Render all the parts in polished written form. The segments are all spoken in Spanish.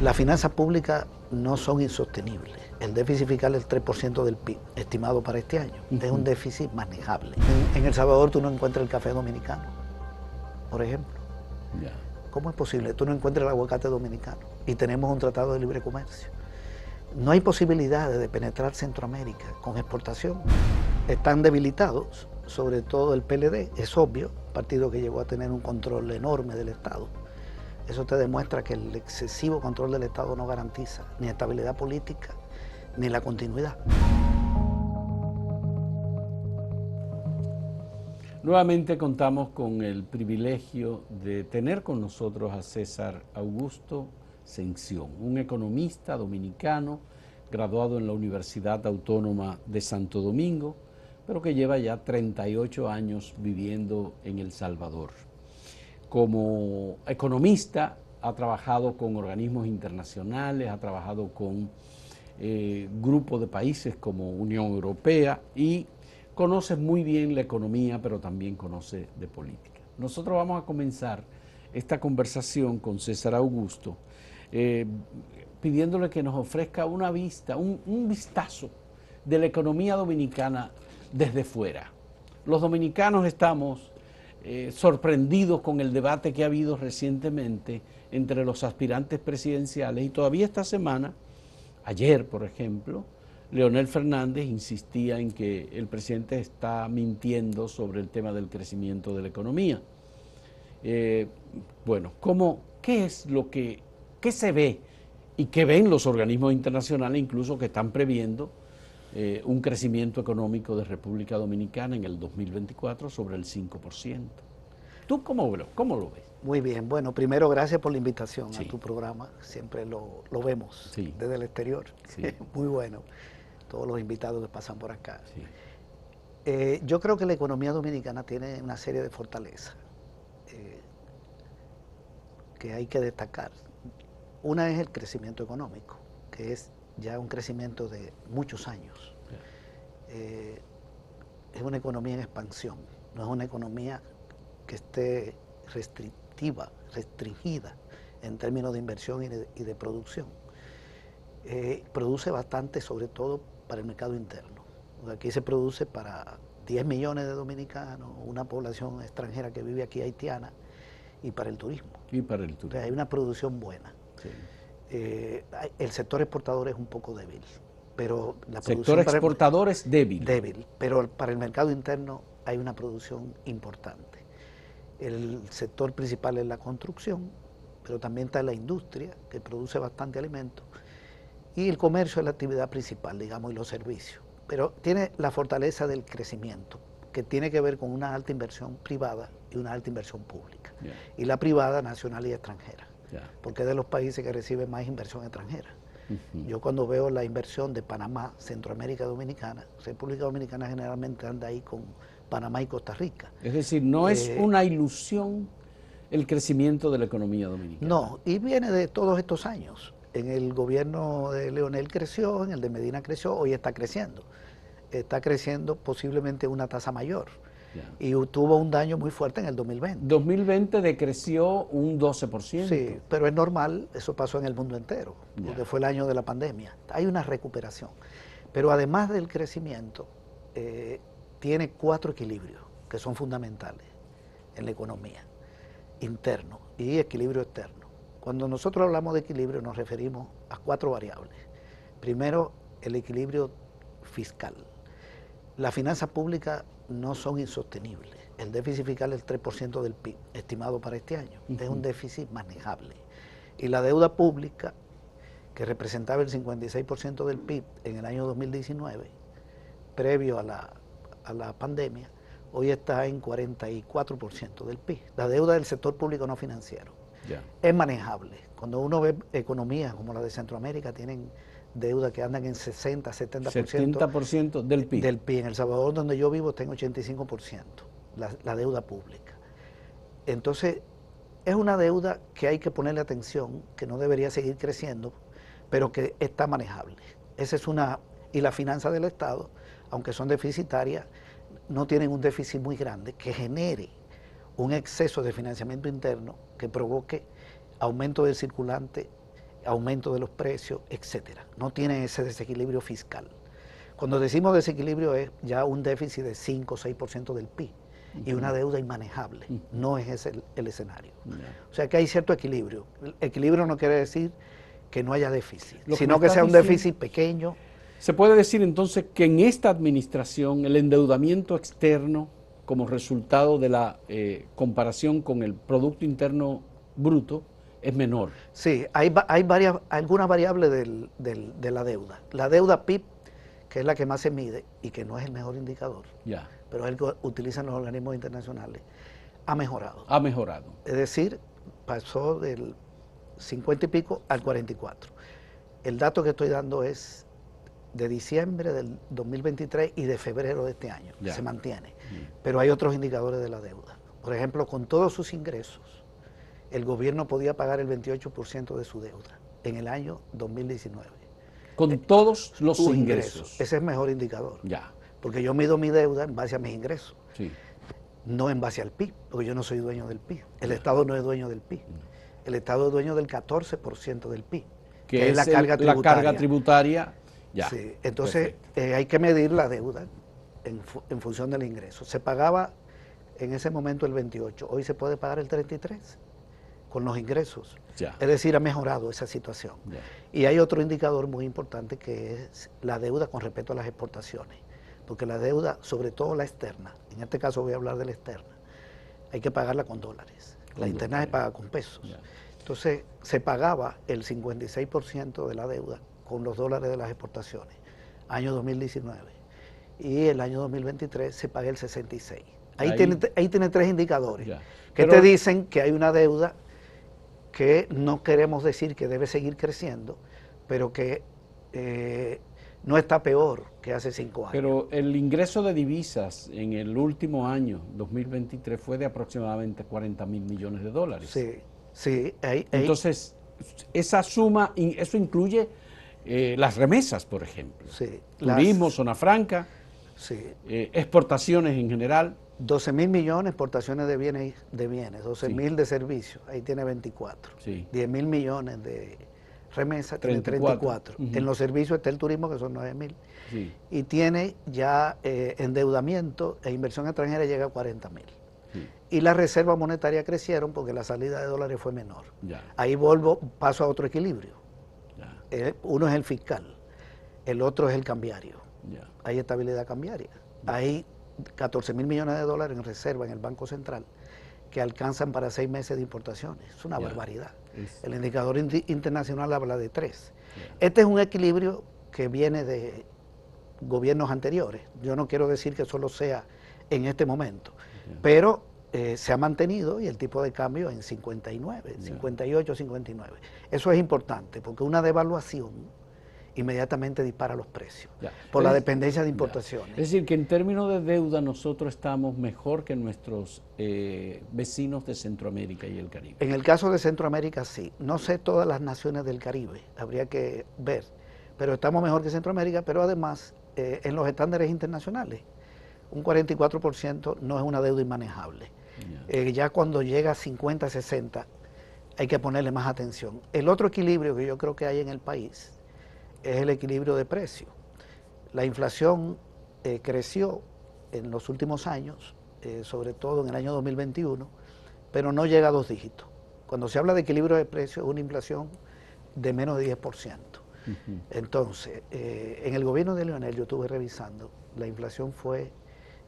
Las finanzas públicas no son insostenibles. El déficit fiscal es el 3% del PIB, estimado para este año. Es un déficit manejable. En El Salvador tú no encuentras el café dominicano, por ejemplo. ¿Cómo es posible? Tú no encuentras el aguacate dominicano y tenemos un tratado de libre comercio. No hay posibilidades de penetrar Centroamérica con exportación. Están debilitados, sobre todo el PLD, es obvio, partido que llegó a tener un control enorme del Estado. Eso te demuestra que el excesivo control del Estado no garantiza ni estabilidad política ni la continuidad. Nuevamente contamos con el privilegio de tener con nosotros a César Augusto Sención, un economista dominicano graduado en la Universidad Autónoma de Santo Domingo, pero que lleva ya 38 años viviendo en El Salvador. Como economista ha trabajado con organismos internacionales, ha trabajado con grupos de países como Unión Europea y conoce muy bien la economía, pero también conoce de política. Nosotros vamos a comenzar esta conversación con César Augusto pidiéndole que nos ofrezca una vista, un vistazo de la economía dominicana desde fuera. Los dominicanos estamos sorprendidos con el debate que ha habido recientemente entre los aspirantes presidenciales y todavía esta semana, ayer por ejemplo, Leonel Fernández insistía en que el presidente está mintiendo sobre el tema del crecimiento de la economía. Bueno, ¿qué es lo que se ve y qué ven los organismos internacionales incluso que están previendo un crecimiento económico de República Dominicana en el 2024 sobre el 5%? ¿Tú cómo lo ves? Muy bien, bueno, primero gracias por la invitación Sí. a tu programa, siempre lo vemos Sí. desde el exterior, Sí. Muy bueno, todos los invitados que pasan por acá. Sí. Yo creo que la economía dominicana tiene una serie de fortalezas que hay que destacar. Una es el crecimiento económico, que es ya un crecimiento de muchos años. Es una economía en expansión, no es una economía que esté restringida en términos de inversión y de producción. Produce bastante, sobre todo para el mercado interno. Aquí se produce para 10 millones de dominicanos, una población extranjera que vive aquí haitiana, y para el turismo. Y para el turismo. Entonces, hay una producción buena. Sí. El sector exportador es un poco débil, pero la sector producción exportador es débil. Débil, pero para el mercado interno hay una producción importante. El sector principal es la construcción, pero también está la industria, que produce bastante alimento, y el comercio es la actividad principal, digamos, y los servicios. Pero tiene la fortaleza del crecimiento, que tiene que ver con una alta inversión privada y una alta inversión pública. Yeah. Y la privada nacional y extranjera, porque es de los países que reciben más inversión extranjera. Yo cuando veo la inversión de Panamá, Centroamérica Dominicana, República Dominicana generalmente anda ahí con Panamá y Costa Rica. Es decir, no es una ilusión el crecimiento de la economía dominicana. No, y viene de todos estos años. En el gobierno de Leonel creció, en el de Medina creció, hoy está creciendo. Está creciendo posiblemente una tasa mayor. Y tuvo un daño muy fuerte en el 2020. 2020 decreció un 12%. Sí, pero es normal, eso pasó en el mundo entero, porque fue el año de la pandemia. Hay una recuperación. Pero además del crecimiento, tiene 4 equilibrios que son fundamentales en la economía: interno y equilibrio externo. Cuando nosotros hablamos de equilibrio nos referimos a 4 variables. Primero, el equilibrio fiscal. Las finanzas públicas no son insostenibles. El déficit fiscal es el 3% del PIB, estimado para este año. Es un déficit manejable. Y la deuda pública, que representaba el 56% del PIB en el año 2019, previo a la pandemia, hoy está en 44% del PIB. La deuda del sector público no financiero es manejable. Cuando uno ve economías como la de Centroamérica, tienen deuda que andan en 60, 70%. 70% del PIB. Del PIB. En El Salvador, donde yo vivo, está en 85%, la deuda pública. Entonces, es una deuda que hay que ponerle atención, que no debería seguir creciendo, pero que está manejable. Esa es una. Y las finanzas del Estado, aunque son deficitarias, no tienen un déficit muy grande que genere un exceso de financiamiento interno que provoque aumento del circulante aumento de los precios, etcétera. No tiene ese desequilibrio fiscal. Cuando decimos desequilibrio es ya un déficit de 5 o 6% del PIB y una deuda inmanejable. No es ese el escenario. O sea que hay cierto equilibrio. El equilibrio no quiere decir que no haya déficit, sino que sea un déficit pequeño. Se puede decir entonces que en esta administración el endeudamiento externo como resultado de la comparación con el Producto Interno Bruto es menor. Sí, hay algunas variables de la deuda. La deuda PIB, que es la que más se mide y que no es el mejor indicador, pero es el que utilizan los organismos internacionales, ha mejorado. Ha mejorado. Es decir, pasó del 50 y pico al 44. El dato que estoy dando es de diciembre del 2023 y de febrero de este año. Se mantiene. Pero hay otros indicadores de la deuda. Por ejemplo, con todos sus ingresos, el gobierno podía pagar el 28% de su deuda en el año 2019. Con todos los ingresos. Ese es el mejor indicador. Ya. Porque yo mido mi deuda en base a mis ingresos. Sí. No en base al PIB, porque yo no soy dueño del PIB. El Estado no es dueño del PIB. El Estado es dueño del 14% del PIB, que es la carga tributaria. Ya. Sí. Entonces hay que medir la deuda en función del ingreso. Se pagaba en ese momento el 28, hoy se puede pagar el 33 con los ingresos. Ya. Es decir, ha mejorado esa situación. Ya. Y hay otro indicador muy importante que es la deuda con respecto a las exportaciones. Porque la deuda, sobre todo la externa, en este caso voy a hablar de la externa, hay que pagarla con dólares. La interna se paga con pesos. Ya. Entonces, se pagaba el 56% de la deuda con los dólares de las exportaciones, año 2019. Y el año 2023 se paga el 66%. Ahí tiene tres indicadores que te dicen que hay una deuda que no queremos decir que debe seguir creciendo, pero que no está peor que hace 5 años. Pero el ingreso de divisas en el último año, 2023, fue de aproximadamente 40 mil millones de dólares. Sí, sí. Entonces, esa suma, eso incluye las remesas, por ejemplo. Sí, turismo, zona franca, sí. Exportaciones en general. 12 mil millones, exportaciones de bienes, 12 mil de servicios, ahí tiene 24. Sí. 10 mil millones de remesas, tiene 34. En los servicios está el turismo, que son 9 mil. Sí. Y tiene ya endeudamiento e inversión extranjera llega a 40 mil. Sí. Y las reservas monetarias crecieron porque la salida de dólares fue menor. Ya. Ahí paso a otro equilibrio. Uno es el fiscal, el otro es el cambiario. Ya. Hay estabilidad cambiaria. Ya. Hay 14 mil millones de dólares en reserva en el Banco Central que alcanzan para 6 meses de importaciones. Es una barbaridad. El indicador internacional habla de 3. Este es un equilibrio que viene de gobiernos anteriores. Yo no quiero decir que solo sea en este momento, pero se ha mantenido y el tipo de cambio en 59, 58, 59. Eso es importante porque una devaluación inmediatamente dispara los precios por la dependencia de importaciones. Es decir, que en términos de deuda nosotros estamos mejor que nuestros vecinos de Centroamérica y el Caribe. En el caso de Centroamérica sí. No sé todas las naciones del Caribe, habría que ver, pero estamos mejor que Centroamérica, pero además en los estándares internacionales un 44% no es una deuda inmanejable. Ya cuando llega a 50, 60 hay que ponerle más atención. El otro equilibrio que yo creo que hay en el país es el equilibrio de precios. La inflación creció en los últimos años, sobre todo en el año 2021, pero no llega a 2 dígitos. Cuando se habla de equilibrio de precios es una inflación de menos de 10%. Entonces, en el gobierno de Leonel, yo estuve revisando, la inflación fue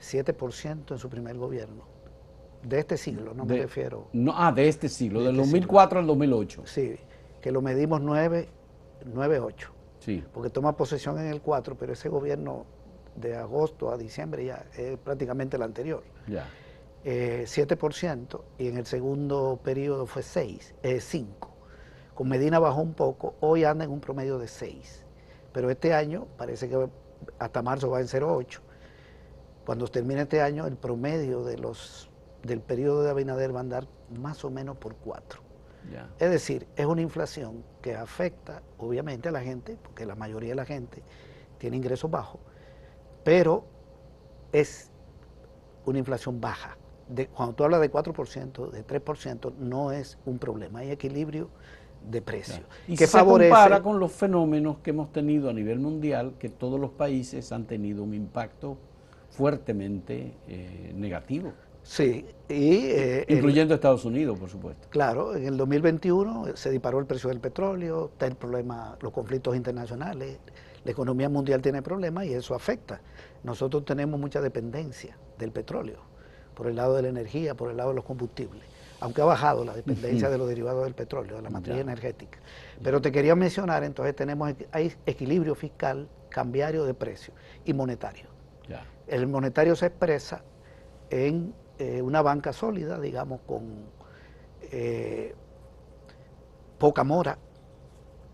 7% en su primer gobierno. De este siglo, no me refiero. No, de este siglo, del 2004 al 2008. Sí, que lo medimos 9,8. Sí. Porque toma posesión en el 4, pero ese gobierno de agosto a diciembre ya es prácticamente el anterior. 7%, y en el segundo periodo fue 5. Con Medina bajó un poco, hoy anda en un promedio de 6. Pero este año parece que hasta marzo va en 0,8. Cuando termine este año, el promedio del periodo de Abinader va a andar más o menos por 4. Es decir, es una inflación que afecta obviamente a la gente, porque la mayoría de la gente tiene ingresos bajos, pero es una inflación baja. Cuando tú hablas de 4%, de 3%, no es un problema. Hay equilibrio precio. Claro. Y que se favorece, compara con los fenómenos que hemos tenido a nivel mundial, que todos los países han tenido un impacto fuertemente negativo. Sí, y incluyendo Estados Unidos, por supuesto. Claro, en el 2021 se disparó el precio del petróleo, está el problema, los conflictos internacionales, la economía mundial tiene problemas y eso afecta. Nosotros tenemos mucha dependencia del petróleo, por el lado de la energía, por el lado de los combustibles, aunque ha bajado la dependencia de los derivados del petróleo, de la matriz energética. Pero te quería mencionar, entonces hay equilibrio fiscal, cambiario de precios y monetario. El monetario se expresa en una banca sólida, digamos, con poca mora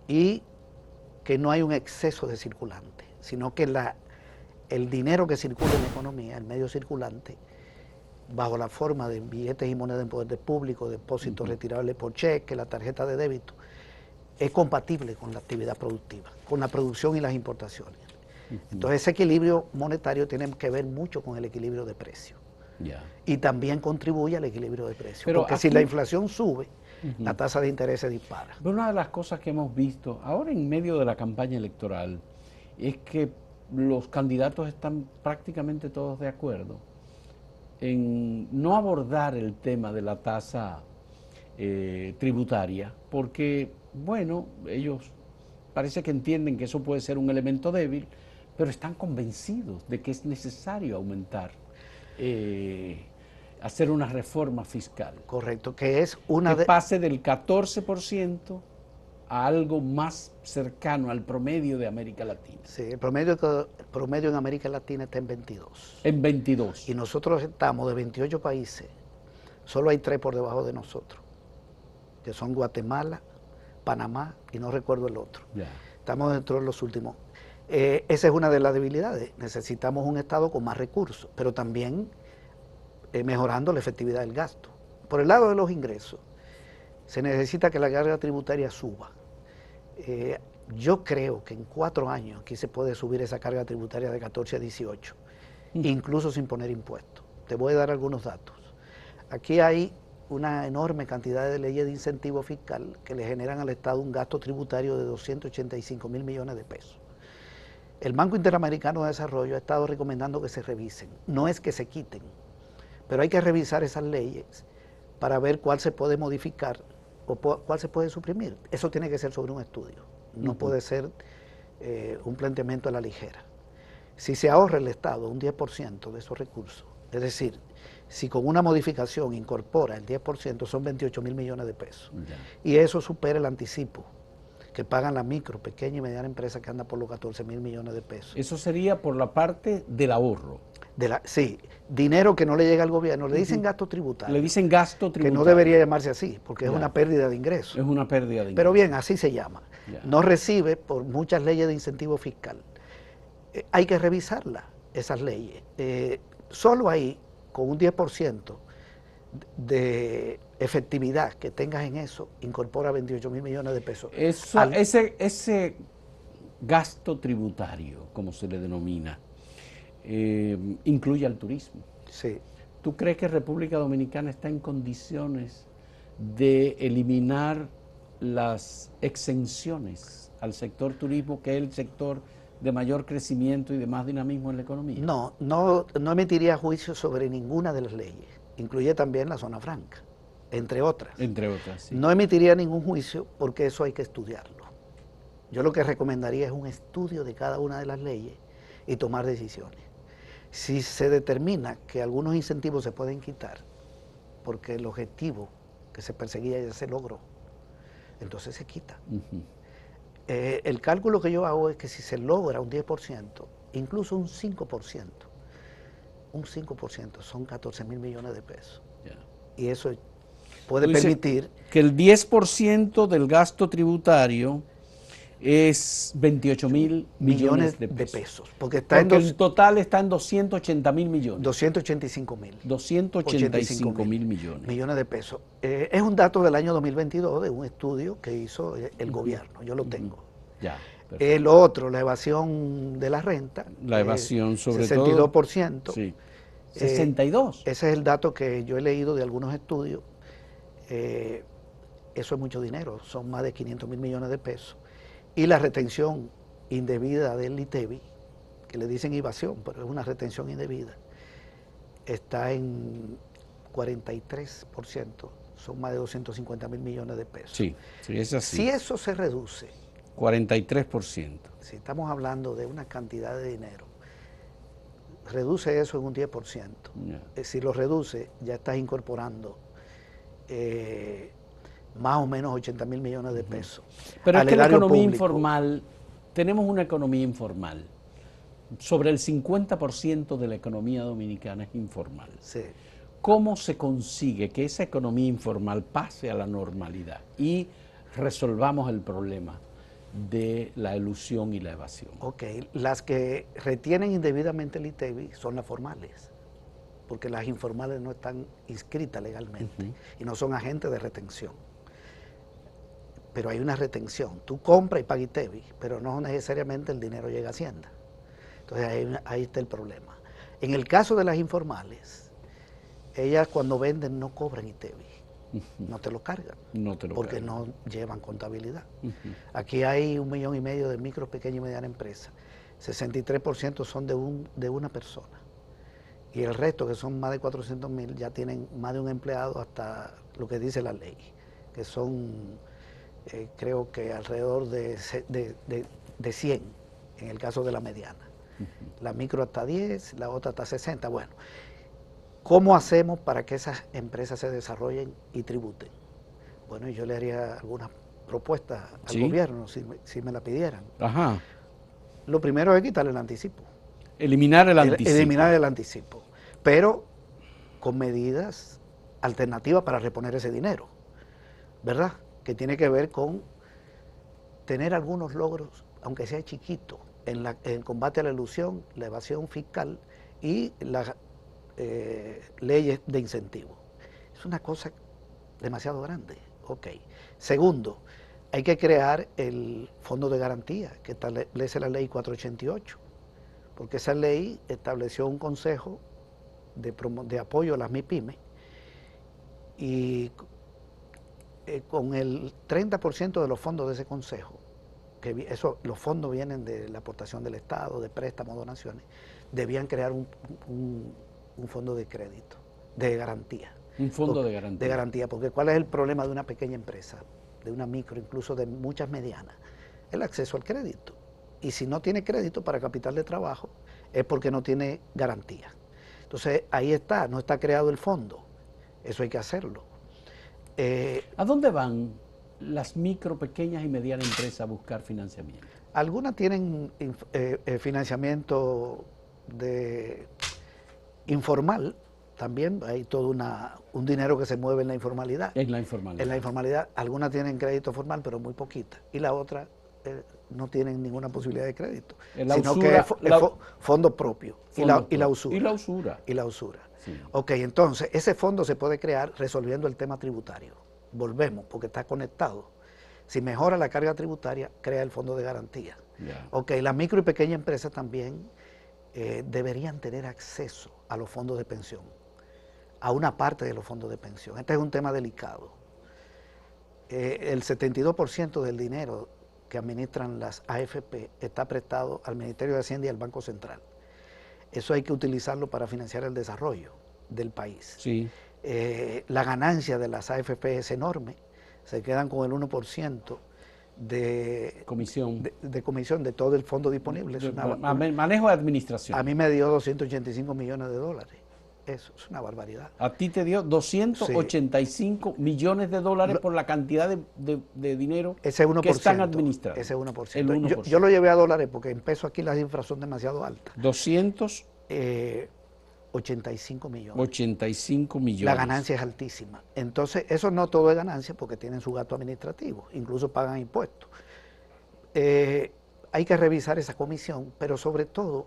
y que no hay un exceso de circulante, sino que el dinero que circula en la economía, el medio circulante, bajo la forma de billetes y monedas en poder público, depósitos retirables por cheque, la tarjeta de débito, es compatible con la actividad productiva, con la producción y las importaciones. Entonces ese equilibrio monetario tiene que ver mucho con el equilibrio de precios. Y también contribuye al equilibrio de precios. Pero porque aquí, si la inflación sube, la tasa de interés se dispara. Pero una de las cosas que hemos visto ahora en medio de la campaña electoral es que los candidatos están prácticamente todos de acuerdo en no abordar el tema de la tasa tributaria, porque, bueno, ellos parece que entienden que eso puede ser un elemento débil, pero están convencidos de que es necesario aumentar, hacer una reforma fiscal. Correcto, que es que pase del 14% a algo más cercano al promedio de América Latina. Sí, el promedio en América Latina está en 22. En 22. Y nosotros estamos de 28 países, solo hay 3 por debajo de nosotros, que son Guatemala, Panamá y no recuerdo el otro. Estamos dentro de los últimos. Esa es una de las debilidades. Necesitamos un Estado con más recursos, pero también mejorando la efectividad del gasto. Por el lado de los ingresos, se necesita que la carga tributaria suba. Yo creo que en 4 años aquí se puede subir esa carga tributaria de 14 a 18, incluso sin poner impuestos. Te voy a dar algunos datos. Aquí hay una enorme cantidad de leyes de incentivo fiscal que le generan al Estado un gasto tributario de 285.000 millones de pesos. El Banco Interamericano de Desarrollo ha estado recomendando que se revisen, no es que se quiten, pero hay que revisar esas leyes para ver cuál se puede modificar o cuál se puede suprimir. Eso tiene que ser sobre un estudio, no puede ser un planteamiento a la ligera. Si se ahorra el Estado un 10% de esos recursos, es decir, si con una modificación incorpora el 10%, son 28.000 millones de pesos. Y eso supera el anticipo que pagan la micro, pequeña y mediana empresa que anda por los 14.000 millones de pesos. Eso sería por la parte del ahorro. Sí, dinero que no le llega al gobierno, le dicen gasto tributario. Le dicen gasto tributario. Que no debería llamarse así, porque es una pérdida de ingresos. Es una pérdida de ingresos. Pero bien, así se llama. No recibe por muchas leyes de incentivo fiscal. Hay que revisarlas, esas leyes. Solo ahí, con un 10% de efectividad que tengas en eso, incorpora 28.000 millones de pesos. Ese gasto tributario, como se le denomina, incluye al turismo. Sí. ¿Tú crees que República Dominicana está en condiciones de eliminar las exenciones al sector turismo, que es el sector de mayor crecimiento y de más dinamismo en la economía? No emitiría juicio sobre ninguna de las leyes. Incluye también la zona franca, entre otras. Entre otras, sí. No emitiría ningún juicio porque eso hay que estudiarlo. Yo lo que recomendaría es un estudio de cada una de las leyes y tomar decisiones. Si se determina que algunos incentivos se pueden quitar porque el objetivo que se perseguía ya se logró, entonces se quita. El cálculo que yo hago es que si se logra un 10%, incluso un 5%, son 14.000 millones de pesos. Y eso puede permitir que el 10% del gasto tributario es 28.000 millones de pesos. Porque el total está en 280.000 millones. 285.000. 285.000 millones. Millones de pesos. Es un dato del año 2022 de un estudio que hizo el gobierno. Yo lo tengo. El otro, la evasión de la renta. La evasión sobre 62%. Todo. Sí. 62. Ese es el dato que yo he leído de algunos estudios. eso es mucho dinero, son más de 500.000 millones de pesos. Y la retención indebida del ITEBI, que le dicen evasión, pero es una retención indebida, está en 43%, son más de 250.000 millones de pesos. Sí, sí, es así. Si eso se reduce, 43%. si estamos hablando de una cantidad de dinero, reduce eso en un 10%. Si lo reduce, ya estás incorporando más o menos 80.000 millones de pesos. Pero es que la economía público informal, tenemos una economía informal. Sobre el 50% de la economía dominicana es informal. Sí. ¿Cómo se consigue que esa economía informal pase a la normalidad y resolvamos el problema de la elusión y la evasión? Ok, las que retienen indebidamente el ITEBI son las formales, porque las informales no están inscritas legalmente y no son agentes de retención. Pero hay una retención. Tú compras y pagas ITEBI, pero no necesariamente el dinero llega a Hacienda. Entonces ahí está el problema. En el caso de las informales, ellas cuando venden no cobran ITEBI, no te lo cargan, porque no llevan contabilidad. Aquí hay 1,5 millones de micro, pequeña y mediana empresas. 63% son de una persona. Y el resto, que son más de 400.000, ya tienen más de un empleado hasta lo que dice la ley, que son creo que alrededor de 100 en el caso de la mediana. La micro hasta 10, la otra hasta 60. Bueno, ¿cómo hacemos para que esas empresas se desarrollen y tributen? Bueno, yo le haría algunas propuestas al gobierno si me la pidieran. Ajá. Lo primero es quitarle el anticipo. Eliminar el anticipo. Eliminar el anticipo, pero con medidas alternativas para reponer ese dinero, ¿verdad? Que tiene que ver con tener algunos logros, aunque sea chiquito, en el combate a la elusión, la evasión fiscal y las leyes de incentivo. Es una cosa demasiado grande. Ok. Segundo, hay que crear el fondo de garantía que establece la ley 488, porque esa ley estableció un consejo de apoyo a las MIPYMES y con el 30% de los fondos de ese consejo, los fondos vienen de la aportación del Estado, de préstamos, donaciones, debían crear un fondo de crédito, de garantía. Un fondo de garantía. De garantía, porque ¿cuál es el problema de una pequeña empresa, de una micro, incluso de muchas medianas? El acceso al crédito. Y si no tiene crédito para capital de trabajo, es porque no tiene garantía. Entonces, ahí está, no está creado el fondo. Eso hay que hacerlo. ¿A dónde van las micro, pequeñas y medianas empresas a buscar financiamiento? Algunas tienen financiamiento informal, también hay todo un dinero que se mueve en la informalidad. En la informalidad. En la informalidad, algunas tienen crédito formal, pero muy poquita. Y la otra no tienen ninguna posibilidad de crédito, sino que es fondo propio. Y la usura. Y la usura. Y la usura. Sí. Ok, entonces, ese fondo se puede crear resolviendo el tema tributario. Volvemos, porque está conectado. Si mejora la carga tributaria, crea el fondo de garantía. Yeah. Ok, las micro y pequeñas empresas también deberían tener acceso a los fondos de pensión, a una parte de los fondos de pensión. Este es un tema delicado. El 72% del dinero que administran las AFP está prestado al Ministerio de Hacienda y al Banco Central. Eso hay que utilizarlo para financiar el desarrollo del país. Sí. La ganancia de las AFP es enorme, se quedan con el 1% de comisión de todo el fondo disponible. Manejo de administración. A mí me dio 285 millones de dólares. Eso es una barbaridad. A ti te dio 285 millones de dólares por la cantidad de dinero ese 1%, que están administrados. Ese 1%. El 1%. Yo lo llevé a dólares porque en pesos aquí las cifras son demasiado altas. 285 millones. 85 millones. La ganancia es altísima. Entonces, eso no todo es ganancia porque tienen su gasto administrativo, incluso pagan impuestos. Hay que revisar esa comisión, pero sobre todo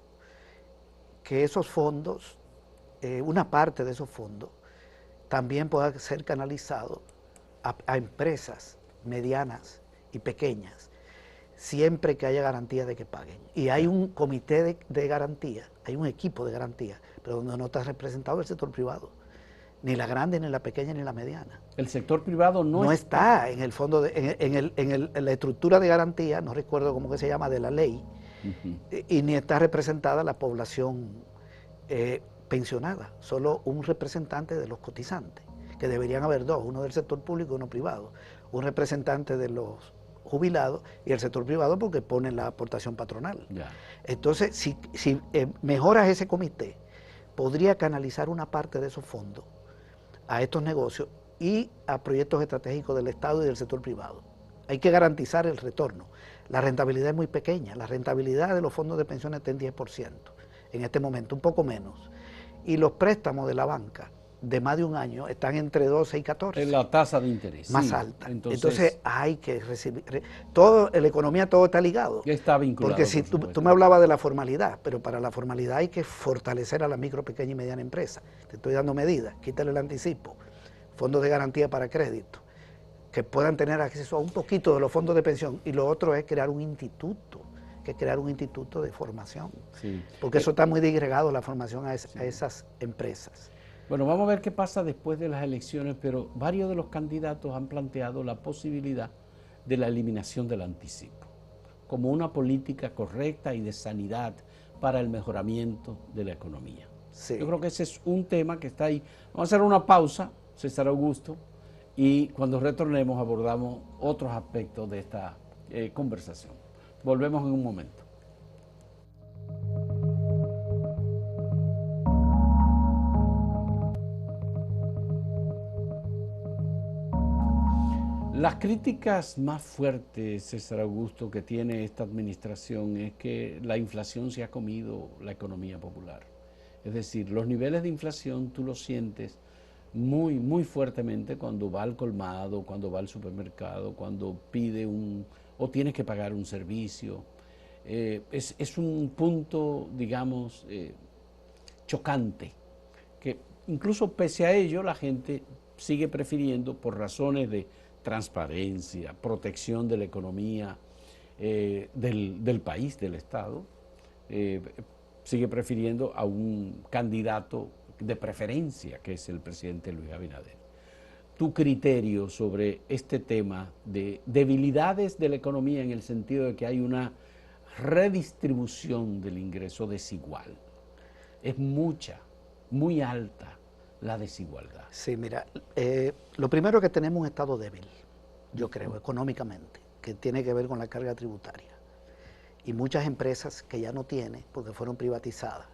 que esos fondos, una parte de esos fondos, también pueda ser canalizado a empresas medianas y pequeñas, siempre que haya garantía de que paguen. Y hay un comité de garantía, hay un equipo de garantía, pero donde no está representado el sector privado. ni la grande, ni la pequeña, ni la mediana. El sector privado no está en el fondo, en la estructura de garantía, no recuerdo cómo que se llama, de la ley, y ni está representada la población pensionada, solo un representante de los cotizantes, que deberían haber dos, uno del sector público y uno privado, un representante de los jubilados y el sector privado porque pone la aportación patronal. Ya. Entonces, si mejoras ese comité, podría canalizar una parte de esos fondos a estos negocios y a proyectos estratégicos del Estado y del sector privado. Hay que garantizar el retorno. La rentabilidad es muy pequeña, la rentabilidad de los fondos de pensiones está en 10%, en este momento, un poco menos. Y los préstamos de la banca de más de un año están entre 12 y 14. Es la tasa de interés. Más sí, alta. Entonces hay que recibir, la economía todo está ligado. Está vinculado. Porque si tú me hablabas de la formalidad, pero para la formalidad hay que fortalecer a la micro, pequeña y mediana empresa. Te estoy dando medidas, quítale el anticipo, fondos de garantía para crédito, que puedan tener acceso a un poquito de los fondos de pensión. Y lo otro es crear un instituto, de formación. Sí. Porque eso está muy disgregado, la formación a esas empresas. Bueno, vamos a ver qué pasa después de las elecciones, pero varios de los candidatos han planteado la posibilidad de la eliminación del anticipo, como una política correcta y de sanidad para el mejoramiento de la economía. Sí. Yo creo que ese es un tema que está ahí. Vamos a hacer una pausa, César Augusto, y cuando retornemos abordamos otros aspectos de esta conversación. Volvemos en un momento. Las críticas más fuertes, César Augusto, que tiene esta administración es que la inflación se ha comido la economía popular. Es decir, los niveles de inflación tú los sientes muy, muy fuertemente cuando va al colmado, cuando va al supermercado, cuando pide o tienes que pagar un servicio. Es un punto, digamos, chocante, que incluso pese a ello la gente sigue prefiriendo, por razones de transparencia, protección de la economía del país, del Estado, sigue prefiriendo a un candidato de preferencia, que es el presidente Luis Abinader. Tu criterio sobre este tema de debilidades de la economía en el sentido de que hay una redistribución del ingreso desigual. Es mucha, muy alta la desigualdad. Sí, mira, lo primero es que tenemos un Estado débil, yo creo, económicamente, que tiene que ver con la carga tributaria. Y muchas empresas que ya no tiene, porque fueron privatizadas.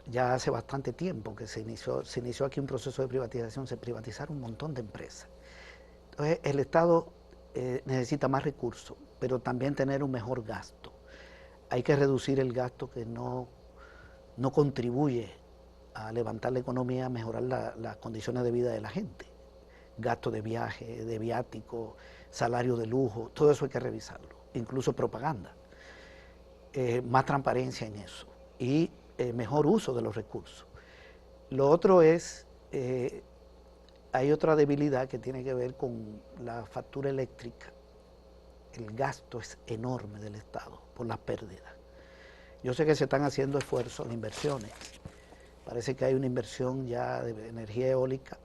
Ya hace bastante tiempo que se inició aquí un proceso de privatización, se privatizaron un montón de empresas. Entonces, el Estado necesita más recursos, pero también tener un mejor gasto. Hay que reducir el gasto que no contribuye a levantar la economía, a mejorar las condiciones de vida de la gente. Gasto de viaje, de viático, salario de lujo, todo eso hay que revisarlo, incluso propaganda. Más transparencia en eso y mejor uso de los recursos. Lo otro es, hay otra debilidad que tiene que ver con la factura eléctrica. El gasto es enorme del Estado por las pérdidas. Yo sé que se están haciendo esfuerzos en inversiones. Parece que hay una inversión ya de energía eólica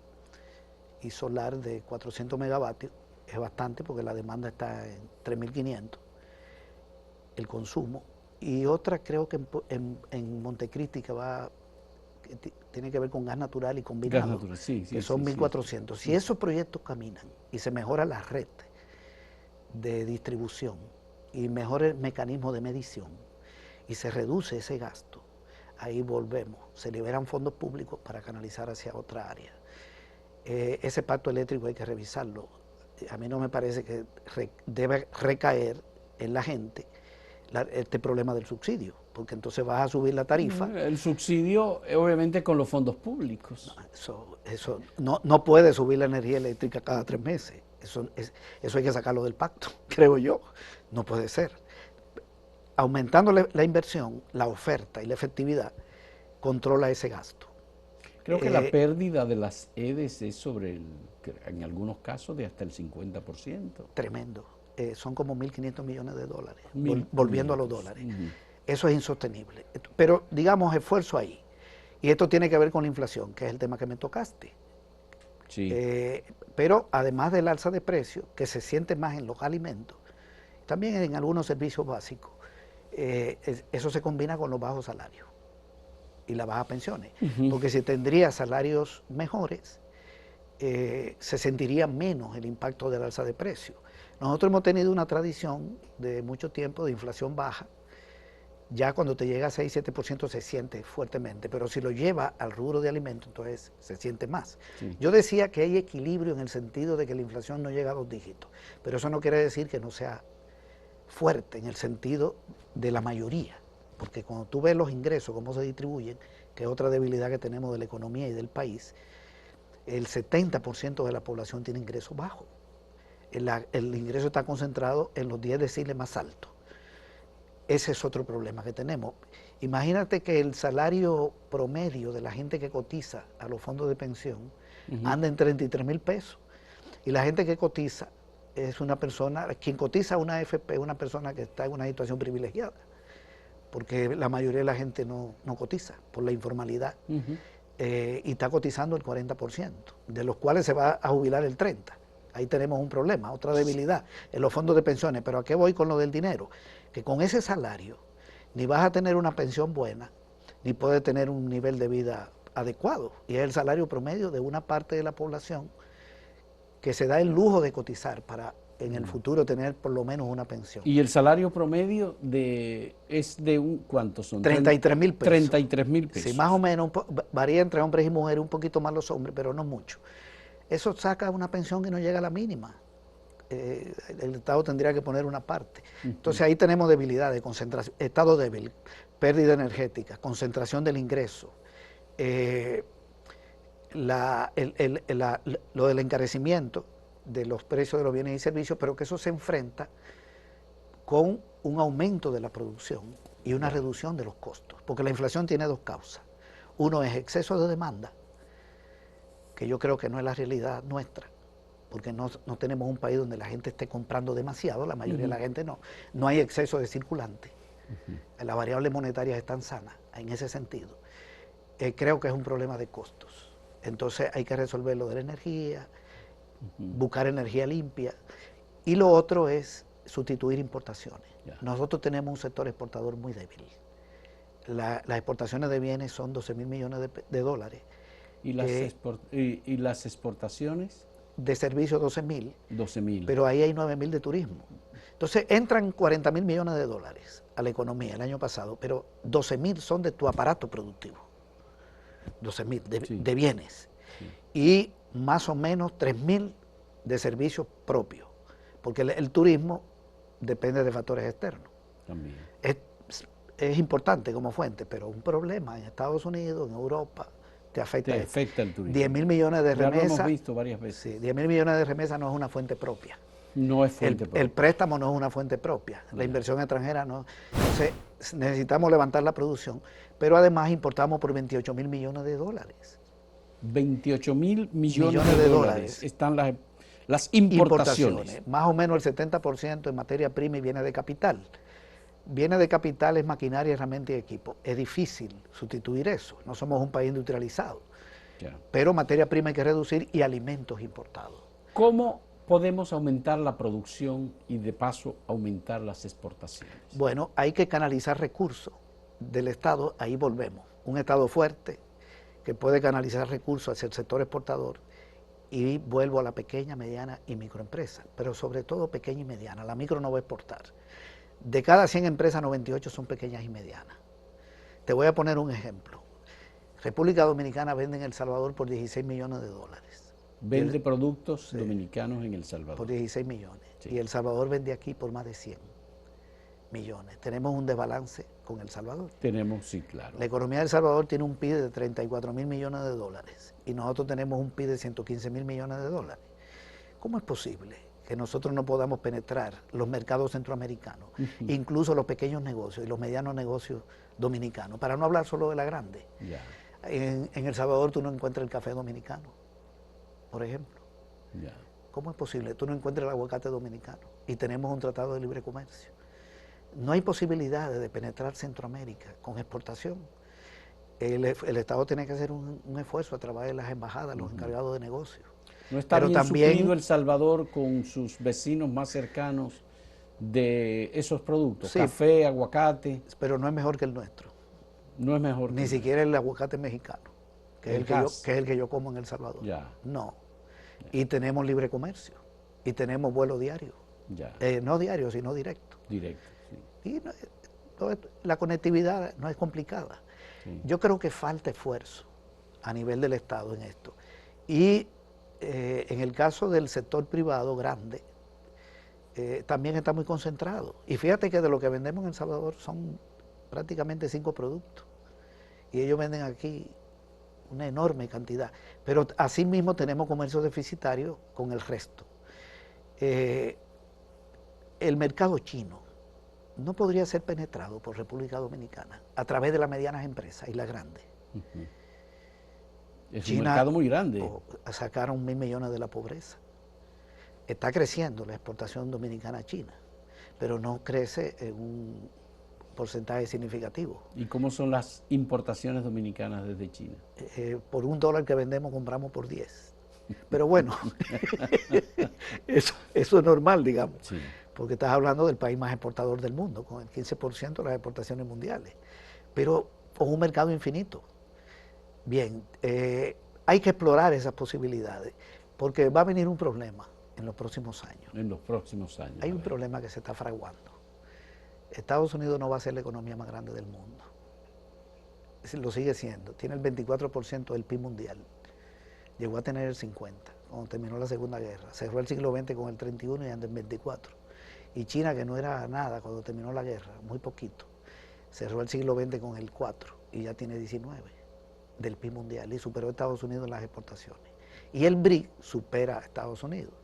y solar de 400 megavatios. Es bastante porque la demanda está en 3.500, el consumo. Y otra creo que en Montecristi que tiene que ver con gas natural y combinado, gas natural, sí, que son 1.400. Si esos proyectos caminan y se mejora la red de distribución y mejora el mecanismo de medición y se reduce ese gasto, ahí volvemos, se liberan fondos públicos para canalizar hacia otra área. Ese pacto eléctrico hay que revisarlo. A mí no me parece que debe recaer en la gente este problema del subsidio, porque entonces vas a subir la tarifa. El subsidio, obviamente, con los fondos públicos. Eso no puede subir la energía eléctrica cada 3 meses. Eso hay que sacarlo del pacto, creo yo. No puede ser. Aumentando la inversión, la oferta y la efectividad, controla ese gasto. Creo que la pérdida de las EDES es en algunos casos, de hasta el 50%. Tremendo. Son como 1.500 millones de dólares, volviendo a los dólares. Eso es insostenible. Pero, digamos, esfuerzo ahí. Y esto tiene que ver con la inflación, que es el tema que me tocaste. Sí. Pero además del alza de precios, que se siente más en los alimentos, también en algunos servicios básicos, eso se combina con los bajos salarios y las bajas pensiones. Porque si tendría salarios mejores, se sentiría menos el impacto del alza de precios. Nosotros hemos tenido una tradición de mucho tiempo de inflación baja. Ya cuando te llega a 6-7% se siente fuertemente, pero si lo lleva al rubro de alimentos, entonces se siente más. Sí. Yo decía que hay equilibrio en el sentido de que la inflación no llega a 2 dígitos, pero eso no quiere decir que no sea fuerte en el sentido de la mayoría, porque cuando tú ves los ingresos, cómo se distribuyen, que es otra debilidad que tenemos de la economía y del país, el 70% de la población tiene ingresos bajos. El ingreso está concentrado en los 10 deciles más altos. Ese es otro problema que tenemos. Imagínate que el salario promedio de la gente que cotiza a los fondos de pensión anda en 33,000 pesos. Y la gente que cotiza es una persona, quien cotiza a una AFP es una persona que está en una situación privilegiada, porque la mayoría de la gente no cotiza por la informalidad. Y está cotizando el 40%, de los cuales se va a jubilar el 30%. Ahí tenemos un problema, otra debilidad en los fondos de pensiones. Pero ¿a qué voy con lo del dinero? Que con ese salario ni vas a tener una pensión buena, ni puedes tener un nivel de vida adecuado. Y es el salario promedio de una parte de la población que se da el lujo de cotizar para en el futuro tener por lo menos una pensión. ¿Y el salario promedio es de cuántos son? 33,000 pesos. 33,000 pesos. Sí, más o menos, varía entre hombres y mujeres, un poquito más los hombres, pero no mucho. Eso saca una pensión que no llega a la mínima. El Estado tendría que poner una parte. Entonces ahí tenemos debilidades, concentración, estado débil, pérdida energética, concentración del ingreso, lo del encarecimiento de los precios de los bienes y servicios, pero que eso se enfrenta con un aumento de la producción y una reducción de los costos, porque la inflación tiene dos causas. Uno es exceso de demanda, que yo creo que no es la realidad nuestra, porque no tenemos un país donde la gente esté comprando demasiado, la mayoría de la gente no hay exceso de circulante, las variables monetarias están sanas en ese sentido. Creo que es un problema de costos, entonces hay que resolver lo de la energía, buscar energía limpia, y lo otro es sustituir importaciones. Nosotros tenemos un sector exportador muy débil. Las exportaciones de bienes son 12,000 millones de dólares. ¿Y las exportaciones? De servicios 12,000. 12,000. Pero ahí hay 9,000 de turismo. Entonces entran 40,000 millones de dólares a la economía el año pasado, pero 12,000 son de tu aparato productivo. 12,000 de bienes. Sí. Y más o menos 3,000 de servicios propios, porque el turismo depende de factores externos. También. Es importante como fuente, pero un problema en Estados Unidos, en Europa, te afecta el turismo. 10,000 millones de remesas. Ya lo hemos visto varias veces. Sí, 10,000 millones de remesas no es una fuente propia. No es fuente propia. El préstamo no es una fuente propia. La inversión extranjera no. Entonces, necesitamos levantar la producción, pero además importamos por 28,000 millones de dólares. 28,000 millones de dólares están las importaciones. Más o menos el 70% en materia prima y viene de capital. Viene de capital, es maquinaria, herramienta y equipo. Es difícil sustituir eso. No somos un país industrializado. Claro. Pero materia prima hay que reducir y alimentos importados. ¿Cómo podemos aumentar la producción y de paso aumentar las exportaciones? Bueno, hay que canalizar recursos del Estado. Ahí volvemos. Un Estado fuerte que puede canalizar recursos hacia el sector exportador, y vuelvo a la pequeña, mediana y microempresa, pero sobre todo pequeña y mediana. La micro no va a exportar. De cada 100 empresas, 98 son pequeñas y medianas. Te voy a poner un ejemplo. República Dominicana vende en El Salvador por 16 millones de dólares. Vende productos dominicanos en El Salvador. Por 16 millones. Sí. Y El Salvador vende aquí por más de 100 millones. Tenemos un desbalance con El Salvador. Tenemos, sí, claro. La economía de El Salvador tiene un PIB de 34,000 millones de dólares y nosotros tenemos un PIB de 115,000 millones de dólares. ¿Cómo es posible que nosotros no podamos penetrar los mercados centroamericanos, incluso los pequeños negocios y los medianos negocios dominicanos, para no hablar solo de la grande? En El Salvador tú no encuentras el café dominicano, por ejemplo. ¿Cómo es posible? Tú no encuentras el aguacate dominicano y tenemos un tratado de libre comercio. No hay posibilidades de penetrar Centroamérica con exportación. El Estado tiene que hacer un esfuerzo a través de las embajadas, los encargados de negocios. ¿No está Pero bien también, suplido El Salvador con sus vecinos más cercanos de esos productos? sí, Café, aguacate, pero no es mejor que el nuestro. no es mejor que Ni el siquiera el aguacate mexicano, que es El que es el que yo como en El Salvador. Ya, No. Y tenemos libre comercio. Y tenemos vuelo diario. ya, No diario, sino directo. directo, sí, Y la conectividad no es complicada. sí. Yo creo que falta esfuerzo a nivel del Estado en esto. Y en el caso del sector privado grande, también está muy concentrado. Y fíjate que de lo que vendemos en El Salvador son prácticamente 5 productos. Y ellos venden aquí una enorme cantidad. Pero asimismo tenemos comercio deficitario con el resto. El mercado chino no podría ser penetrado por República Dominicana a través de las medianas empresas y las grandes. Ujú. Es un China mercado muy grande. sacaron 1.000 millones de la pobreza. Está creciendo la exportación dominicana a China, pero no crece en un porcentaje significativo. ¿Y cómo son las importaciones dominicanas desde China? Por $1 que vendemos compramos por 10. Pero bueno, eso es normal, digamos, Sí. porque estás hablando del país más exportador del mundo, con el 15% de las exportaciones mundiales, pero con un mercado infinito. Bien, hay que explorar esas posibilidades, porque va a venir un problema en los próximos años. En los próximos años. Hay un problema que se está fraguando. Estados Unidos no va a ser la economía más grande del mundo. Lo sigue siendo. Tiene el 24% del PIB mundial. Llegó a tener el 50% cuando terminó la Segunda Guerra. Cerró el siglo XX con el 31 y anda en 24. Y China, que no era nada cuando terminó la guerra, muy poquito, cerró el siglo XX con el 4 y ya tiene 19 del PIB mundial y superó a Estados Unidos en las exportaciones. Y el BRIC supera a Estados Unidos.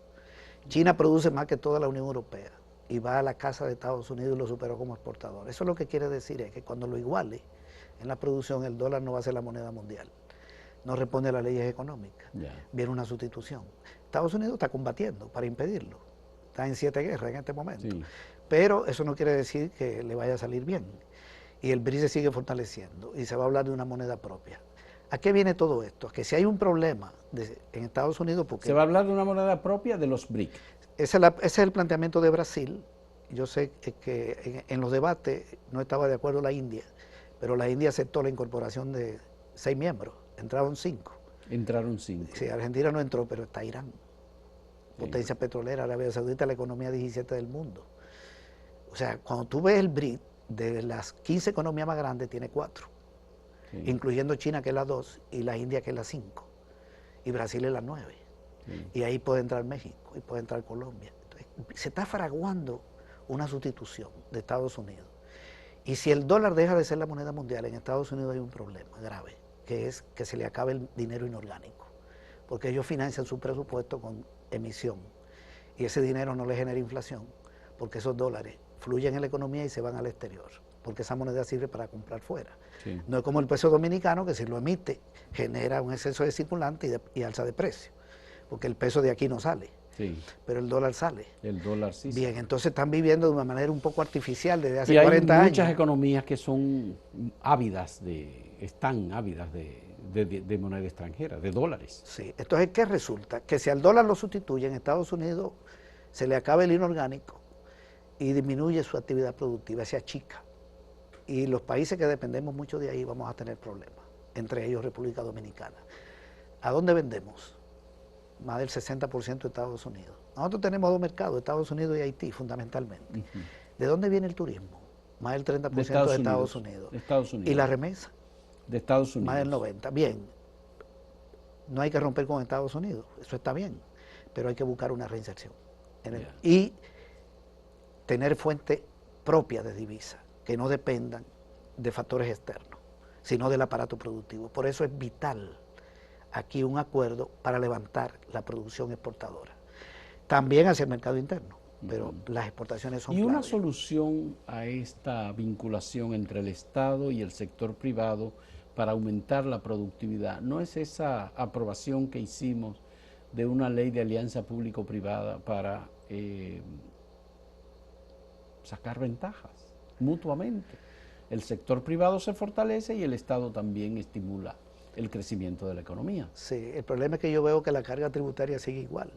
China produce más que toda la Unión Europea y va a la casa de Estados Unidos y lo superó como exportador. Eso lo que quiere decir es que cuando lo iguale en la producción, el dólar no va a ser la moneda mundial. No responde a las leyes económicas. Viene una sustitución. Estados Unidos está combatiendo para impedirlo. Está en 7 guerras en este momento. Sí. Pero eso no quiere decir que le vaya a salir bien. Y el BRIC se sigue fortaleciendo y se va a hablar de una moneda propia. ¿A qué viene todo esto? Que si hay un problema en Estados Unidos... Porque ¿se va a hablar de una moneda propia de los BRIC? Ese es el planteamiento de Brasil. Yo sé que en los debates no estaba de acuerdo la India, pero la India aceptó la incorporación de 6 miembros. Entraron 5. Entraron 5. Sí, Argentina no entró, pero está Irán. Potencia petrolera, Arabia Saudita, la economía 17 del mundo. O sea, cuando tú ves el BRIC, de las 15 economías más grandes, tiene 4. Sí. Incluyendo China, que es la 2, y la India, que es la 5. Y Brasil es la 9. Sí. Y ahí puede entrar México, y puede entrar Colombia. Entonces, se está fraguando una sustitución de Estados Unidos. Y si el dólar deja de ser la moneda mundial, en Estados Unidos hay un problema grave, que es que se le acabe el dinero inorgánico, porque ellos financian su presupuesto con emisión, y ese dinero no le genera inflación, porque esos dólares fluyen en la economía y se van al exterior, porque esa moneda sirve para comprar fuera. Sí. No es como el peso dominicano, que si lo emite, genera un exceso de circulante y alza de precio, porque el peso de aquí no sale. Sí. Pero el dólar sale. El dólar sí. Bien, entonces están viviendo de una manera un poco artificial desde hace 40 años. Y hay muchas economías que son ávidas están ávidas de moneda extranjera, de dólares. Sí, entonces ¿qué resulta? Que si al dólar lo sustituye en Estados Unidos, se le acaba el inorgánico y disminuye su actividad productiva, se achica. Y los países que dependemos mucho de ahí vamos a tener problemas, entre ellos República Dominicana. ¿A dónde vendemos? Más del 60% de Estados Unidos. Nosotros tenemos 2 mercados, Estados Unidos y Haití, fundamentalmente. ¿De dónde viene el turismo? Más del 30% de Estados Unidos. De Estados Unidos. ¿Y la remesa? De Estados Unidos. Más del 90%. Bien, no hay que romper con Estados Unidos, eso está bien, pero hay que buscar una reinserción. Y tener fuentes propias de divisa, que no dependan de factores externos, sino del aparato productivo. Por eso es vital aquí un acuerdo para levantar la producción exportadora. También hacia el mercado interno, pero las exportaciones son clave. ¿Y una solución a esta vinculación entre el Estado y el sector privado para aumentar la productividad no es esa aprobación que hicimos de una ley de alianza público-privada para sacar ventajas mutuamente? El sector privado se fortalece y el Estado también estimula el crecimiento de la economía. Sí, el problema es que yo veo que la carga tributaria sigue igual.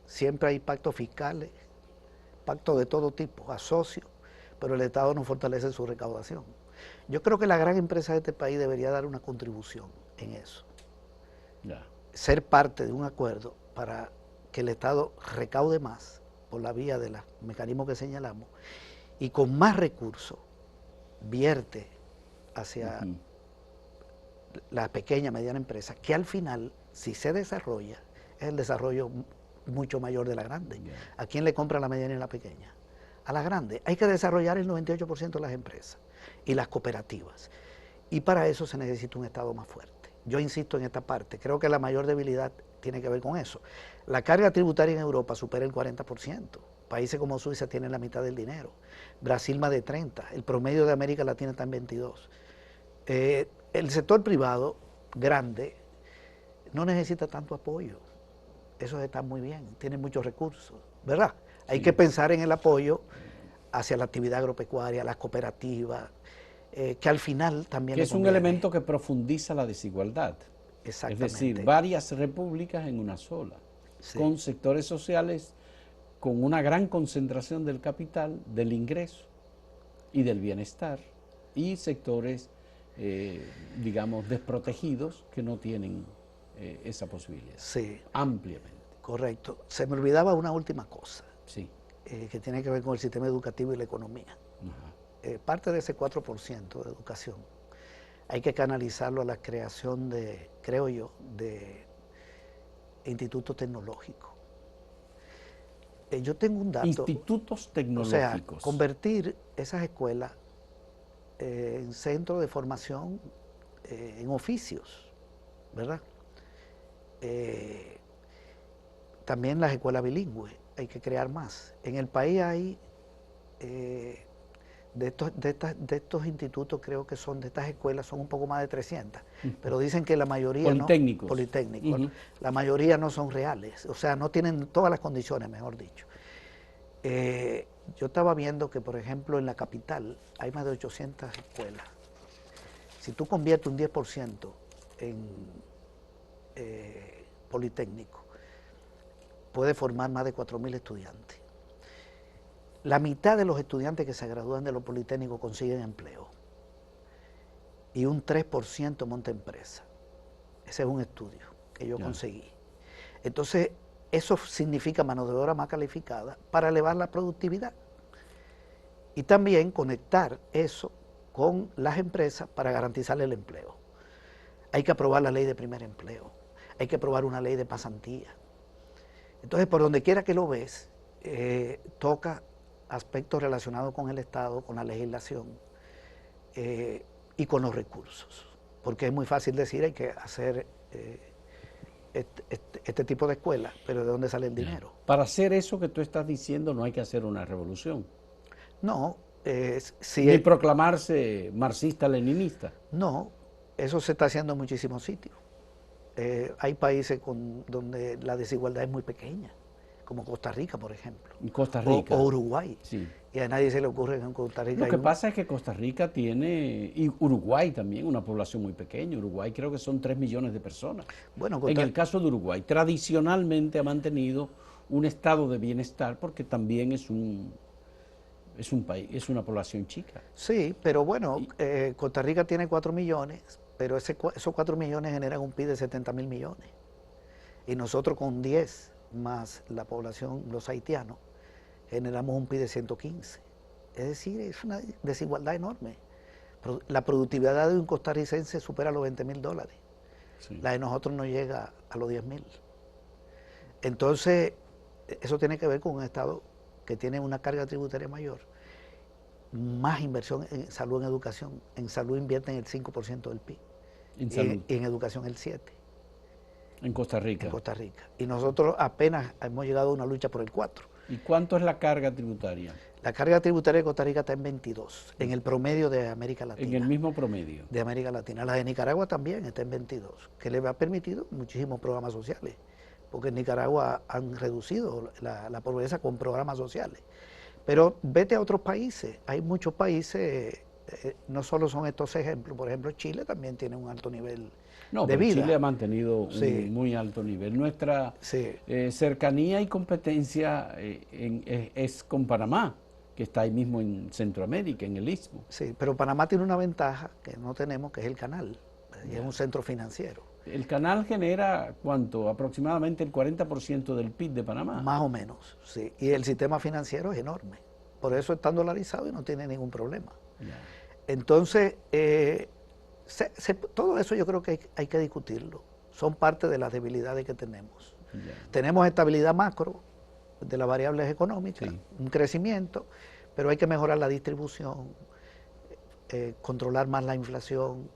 Siempre hay pactos fiscales, pactos de todo tipo, asocios, pero el Estado no fortalece su recaudación. Yo creo que la gran empresa de este país debería dar una contribución en eso. Ya. Ser parte de un acuerdo para que el Estado recaude más por la vía de los mecanismos que señalamos y con más recursos vierte hacia la pequeña, mediana empresa, que al final, si se desarrolla, es el desarrollo mucho mayor de la grande. ¿A quién le compra la mediana y la pequeña? A la grande. Hay que desarrollar el 98% de las empresas y las cooperativas. Y para eso se necesita un Estado más fuerte. Yo insisto en esta parte, creo que la mayor debilidad tiene que ver con eso. La carga tributaria en Europa supera el 40%. Países como Suiza tienen la mitad del dinero. Brasil más de 30%. El promedio de América Latina está en 22%. El sector privado grande no necesita tanto apoyo. Eso está muy bien, tiene muchos recursos, ¿verdad? Hay que pensar en el apoyo hacia la actividad agropecuaria, las cooperativas, que al final también... Que es un elemento que profundiza la desigualdad. Exactamente. Es decir, varias repúblicas en una sola, sí, con sectores sociales con una gran concentración del capital, del ingreso y del bienestar, y sectores, digamos, desprotegidos que no tienen esa posibilidad. Sí. Ampliamente. Correcto. Se me olvidaba una última cosa, sí, que tiene que ver con el sistema educativo y la economía. Parte de ese 4% de educación hay que canalizarlo a la creación de, creo yo, de institutos tecnológicos. Yo tengo un dato. Institutos tecnológicos. O sea, convertir esas escuelas en centros de formación en oficios, ¿verdad? También las escuelas bilingües, hay que crear más. En el país hay, de estos institutos, creo que son, de estas escuelas, son un poco más de 300, pero dicen que la mayoría politécnicos. Politécnicos, la mayoría no son reales, o sea, no tienen todas las condiciones, mejor dicho. Yo estaba viendo que, por ejemplo, en la capital hay más de 800 escuelas. Si tú conviertes un 10% en politécnico, puede formar más de 4.000 estudiantes. La mitad de los estudiantes que se gradúan de los politécnicos consiguen empleo y un 3% monta empresa. Ese es un estudio que yo conseguí. Entonces, eso significa mano de obra más calificada para elevar la productividad y también conectar eso con las empresas para garantizarle el empleo. Hay que aprobar la ley de primer empleo, hay que aprobar una ley de pasantía. Entonces, por donde quiera que lo ves, toca aspectos relacionados con el Estado, con la legislación y con los recursos. Porque es muy fácil decir, hay que hacer este tipo de escuelas, pero ¿de dónde sale el dinero? Para hacer eso que tú estás diciendo no hay que hacer una revolución. No. Ni proclamarse marxista-leninista. No, eso se está haciendo en muchísimos sitios. Hay países donde la desigualdad es muy pequeña, como Costa Rica, por ejemplo. Costa Rica. O Uruguay. Sí. Y a nadie se le ocurre que en Costa Rica... Lo que pasa es que Costa Rica tiene, y Uruguay también, una población muy pequeña. Uruguay creo que son 3 millones de personas. Bueno, en el caso de Uruguay, tradicionalmente ha mantenido un estado de bienestar porque también es un país, es una población chica. Sí, pero bueno, Costa Rica tiene 4 millones, pero esos 4 millones generan un PIB de 70.000 millones. Y nosotros con 10 más la población, los haitianos, generamos un PIB de 115. Es decir, es una desigualdad enorme. La productividad de un costarricense supera los $20.000. Sí. La de nosotros no llega a los 10.000. Entonces, eso tiene que ver con un Estado que tiene una carga tributaria mayor, más inversión en salud, en educación. En salud invierten el 5% del PIB. Y en educación el 7%. En Costa Rica. En Costa Rica. Y nosotros apenas hemos llegado a una lucha por el 4%. ¿Y cuánto es la carga tributaria? La carga tributaria de Costa Rica está en 22, en el promedio de América Latina. En el mismo promedio. De América Latina. La de Nicaragua también está en 22, que le ha permitido muchísimos programas sociales, porque en Nicaragua han reducido la pobreza con programas sociales. Pero vete a otros países, hay muchos países no solo son estos ejemplos, por ejemplo, Chile también tiene un alto nivel No, de pero vida. Chile ha mantenido Sí. un muy alto nivel. Nuestra Sí. cercanía y competencia es con Panamá, que está ahí mismo en Centroamérica, en el Istmo. Sí, pero Panamá tiene una ventaja que no tenemos, que es el canal, y es un centro financiero. El canal genera, ¿cuánto? Aproximadamente el 40% del PIB de Panamá. Más o menos, sí. Y el sistema financiero es enorme. Por eso está dolarizado y no tiene ningún problema. Ya. Entonces, todo eso yo creo que hay que discutirlo. Son parte de las debilidades que tenemos. Ya. Tenemos estabilidad macro de las variables económicas, Sí. un crecimiento, pero hay que mejorar la distribución, controlar más la inflación,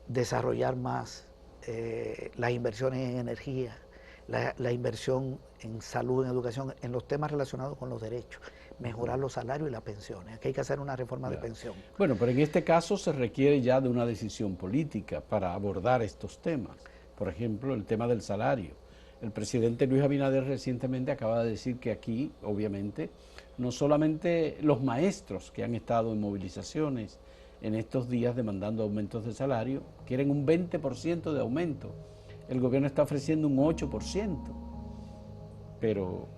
desarrollar más las inversiones en energía, la inversión en salud, en educación, en los temas relacionados con los derechos, mejorar los salarios y las pensiones. Aquí hay que hacer una reforma de pensión. Bueno, pero en este caso se requiere ya de una decisión política para abordar estos temas. Por ejemplo, el tema del salario. El presidente Luis Abinader recientemente acaba de decir que aquí, obviamente, no solamente los maestros que han estado en movilizaciones en estos días demandando aumentos de salario, quieren un 20% de aumento. El gobierno está ofreciendo un 8%, pero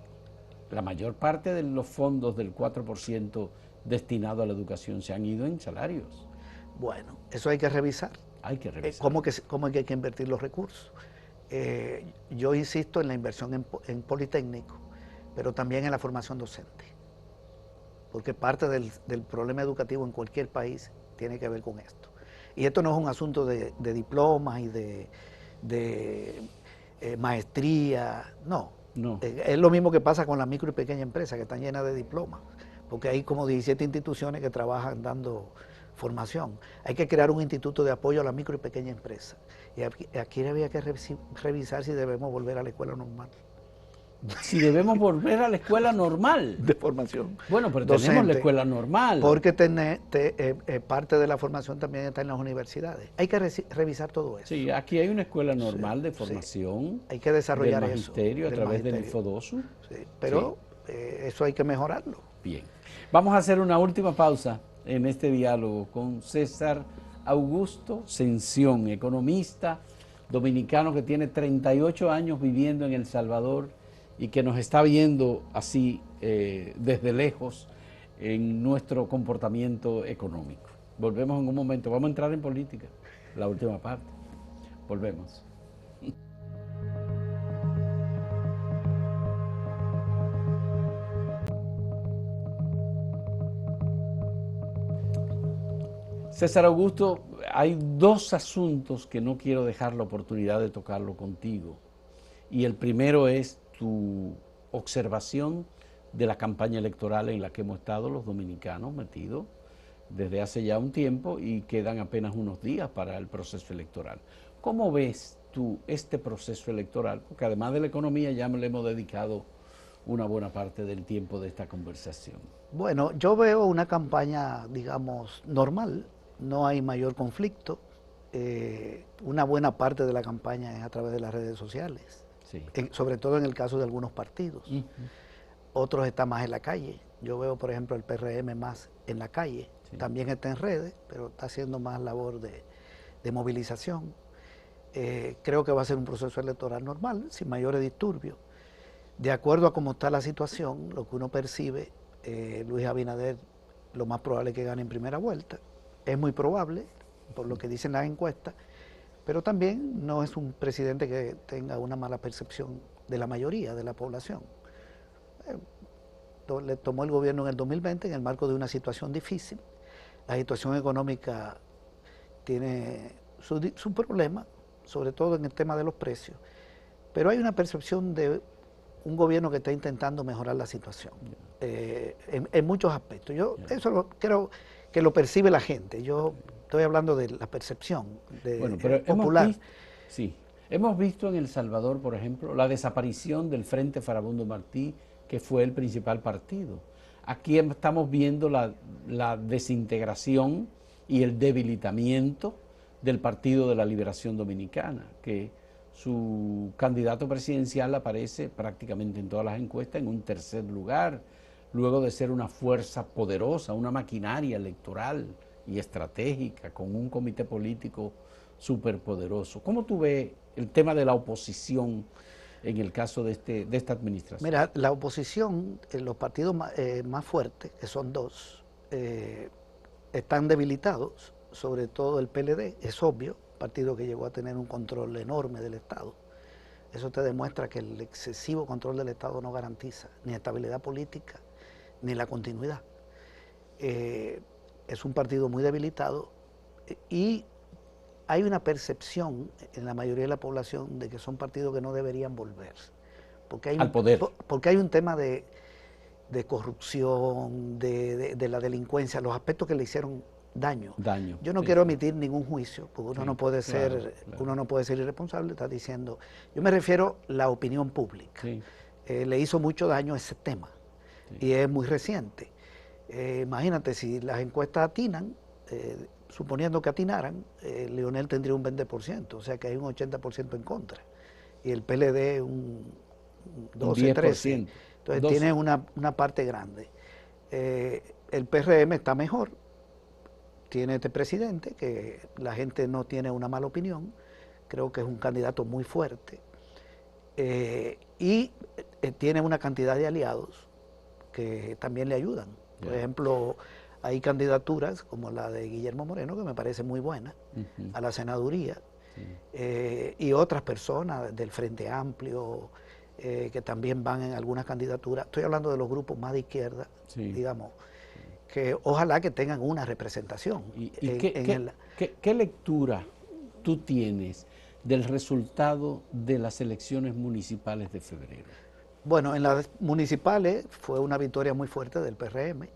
la mayor parte de los fondos del 4% destinado a la educación se han ido en salarios. Bueno, eso hay que revisar. Hay que revisar. ¿Cómo es que hay que invertir los recursos? Yo insisto en la inversión en Politécnico, pero también en la formación docente, porque parte del problema educativo en cualquier país tiene que ver con esto. Y esto no es un asunto de diplomas y de maestría, no. Es lo mismo que pasa con la micro y pequeña empresa, que están llenas de diplomas, porque hay como 17 instituciones que trabajan dando formación. Hay que crear un instituto de apoyo a la micro y pequeña empresa. Y aquí había que revisar si debemos volver a la escuela normal. Si debemos volver a la escuela normal. De formación. Bueno, pero docente, tenemos la escuela normal. Porque parte de la formación también está en las universidades. Hay que revisar todo eso. Sí, aquí hay una escuela normal de formación. Sí. Hay que desarrollar del magisterio eso. A través del IFODOSU. Sí, pero eso hay que mejorarlo. Bien. Vamos a hacer una última pausa en este diálogo con César Augusto Sención, economista dominicano que tiene 38 años viviendo en El Salvador y que nos está viendo así desde lejos en nuestro comportamiento económico. Volvemos en un momento, vamos a entrar en política, la última parte. Volvemos. César Augusto, hay dos asuntos que no quiero dejar la oportunidad de tocarlo contigo. Y el primero es tu observación de la campaña electoral en la que hemos estado los dominicanos metidos desde hace ya un tiempo y quedan apenas unos días para el proceso electoral. ¿Cómo ves tú este proceso electoral? Porque además de la economía ya le hemos dedicado una buena parte del tiempo de esta conversación. Bueno, yo veo una campaña, digamos, normal, no hay mayor conflicto. Una buena parte de la campaña es a través de las redes sociales, sí. Sobre todo en el caso de algunos partidos. Otros están más en la calle. Yo veo, por ejemplo, el PRM más en la calle. Sí. También está en redes, pero está haciendo más labor de movilización. Creo que va a ser un proceso electoral normal, sin mayores disturbios. De acuerdo a cómo está la situación, lo que uno percibe, Luis Abinader lo más probable es que gane en primera vuelta. Es muy probable, por lo que dicen las encuestas, pero también no es un presidente que tenga una mala percepción de la mayoría de la población. Le tomó el gobierno en el 2020 en el marco de una situación difícil. La situación económica tiene su problema, sobre todo en el tema de los precios, pero hay una percepción de un gobierno que está intentando mejorar la situación en muchos aspectos. Yo eso creo que lo percibe la gente. Yo estoy hablando de la percepción popular. Hemos visto en El Salvador, por ejemplo, la desaparición del Frente Farabundo Martí, que fue el principal partido. Aquí estamos viendo la desintegración y el debilitamiento del Partido de la Liberación Dominicana, que su candidato presidencial aparece prácticamente en todas las encuestas en un tercer lugar, luego de ser una fuerza poderosa, una maquinaria electoral y estratégica, con un comité político superpoderoso. ¿Cómo tú ves el tema de la oposición en el caso de esta administración? Mira, la oposición, los partidos más fuertes, que son dos, están debilitados, sobre todo el PLD, es obvio, partido que llegó a tener un control enorme del Estado. Eso te demuestra que el excesivo control del Estado no garantiza ni estabilidad política ni la continuidad. Es un partido muy debilitado y hay una percepción en la mayoría de la población de que son partidos que no deberían volver. Porque hay al poder. Porque hay un tema de corrupción, de la delincuencia, los aspectos que le hicieron daño. Yo no quiero emitir ningún juicio, porque uno no puede ser, uno no puede ser irresponsable, está diciendo. Yo me refiero a la opinión pública. Le hizo mucho daño ese tema y es muy reciente. Imagínate, si las encuestas atinan, suponiendo que atinaran, Leonel tendría un 20%, o sea que hay un 80% en contra, y el PLD un 12, 13%. Entonces 12. Tiene una parte grande. El PRM está mejor, tiene este presidente, que la gente no tiene una mala opinión, creo que es un candidato muy fuerte, y tiene una cantidad de aliados que también le ayudan. Por ejemplo, hay candidaturas como la de Guillermo Moreno, que me parece muy buena, a la senaduría, y otras personas del Frente Amplio, que también van en algunas candidaturas. Estoy hablando de los grupos más de izquierda, digamos, que ojalá que tengan una representación. ¿Qué lectura tú tienes del resultado de las elecciones municipales de febrero? Bueno, en las municipales fue una victoria muy fuerte del PRM.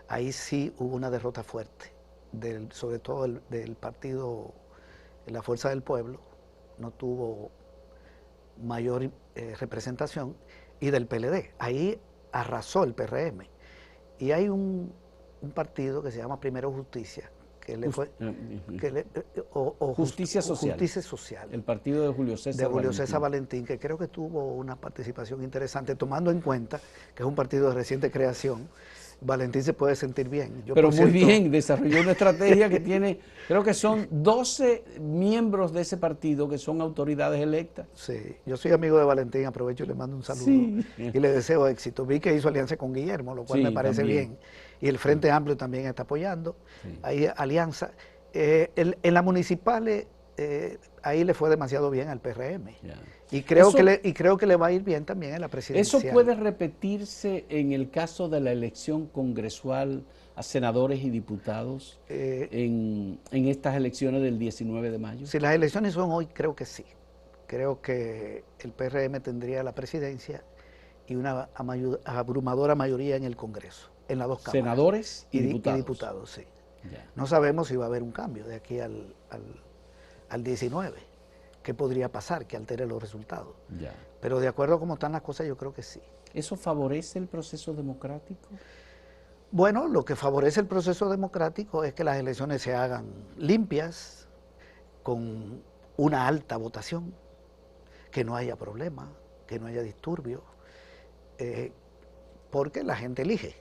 Ahí sí hubo una derrota fuerte, sobre todo del partido La Fuerza del Pueblo, no tuvo mayor representación, y del PLD. Ahí arrasó el PRM. Y hay un partido que se llama Primero Justicia, que le fue Justicia Social. Justicia Social. El partido de Julio César Valentín, que creo que tuvo una participación interesante, tomando en cuenta que es un partido de reciente creación. Valentín se puede sentir bien. Pero muy bien, desarrolló una estrategia que tiene, creo que son 12 miembros de ese partido que son autoridades electas. Sí, yo soy amigo de Valentín, aprovecho y le mando un saludo y le deseo éxito. Vi que hizo alianza con Guillermo, lo cual me parece bien. Y el Frente Amplio también está apoyando. Hay alianza. En las municipales, ahí le fue demasiado bien al PRM. Y creo que le va a ir bien también en la presidencial. ¿Eso puede repetirse en el caso de la elección congresual a senadores y diputados en estas elecciones del 19 de mayo? Si las elecciones son hoy, creo que sí. Creo que el PRM tendría la presidencia y una abrumadora mayoría en el Congreso, en las dos cámaras. ¿Senadores y diputados? Y diputados, sí. No sabemos si va a haber un cambio de aquí al 19. ¿Qué podría pasar que altere los resultados? Pero de acuerdo a cómo están las cosas, yo creo que sí. ¿Eso favorece el proceso democrático? Bueno, lo que favorece el proceso democrático es que las elecciones se hagan limpias, con una alta votación, que no haya problemas, que no haya disturbios, porque la gente elige,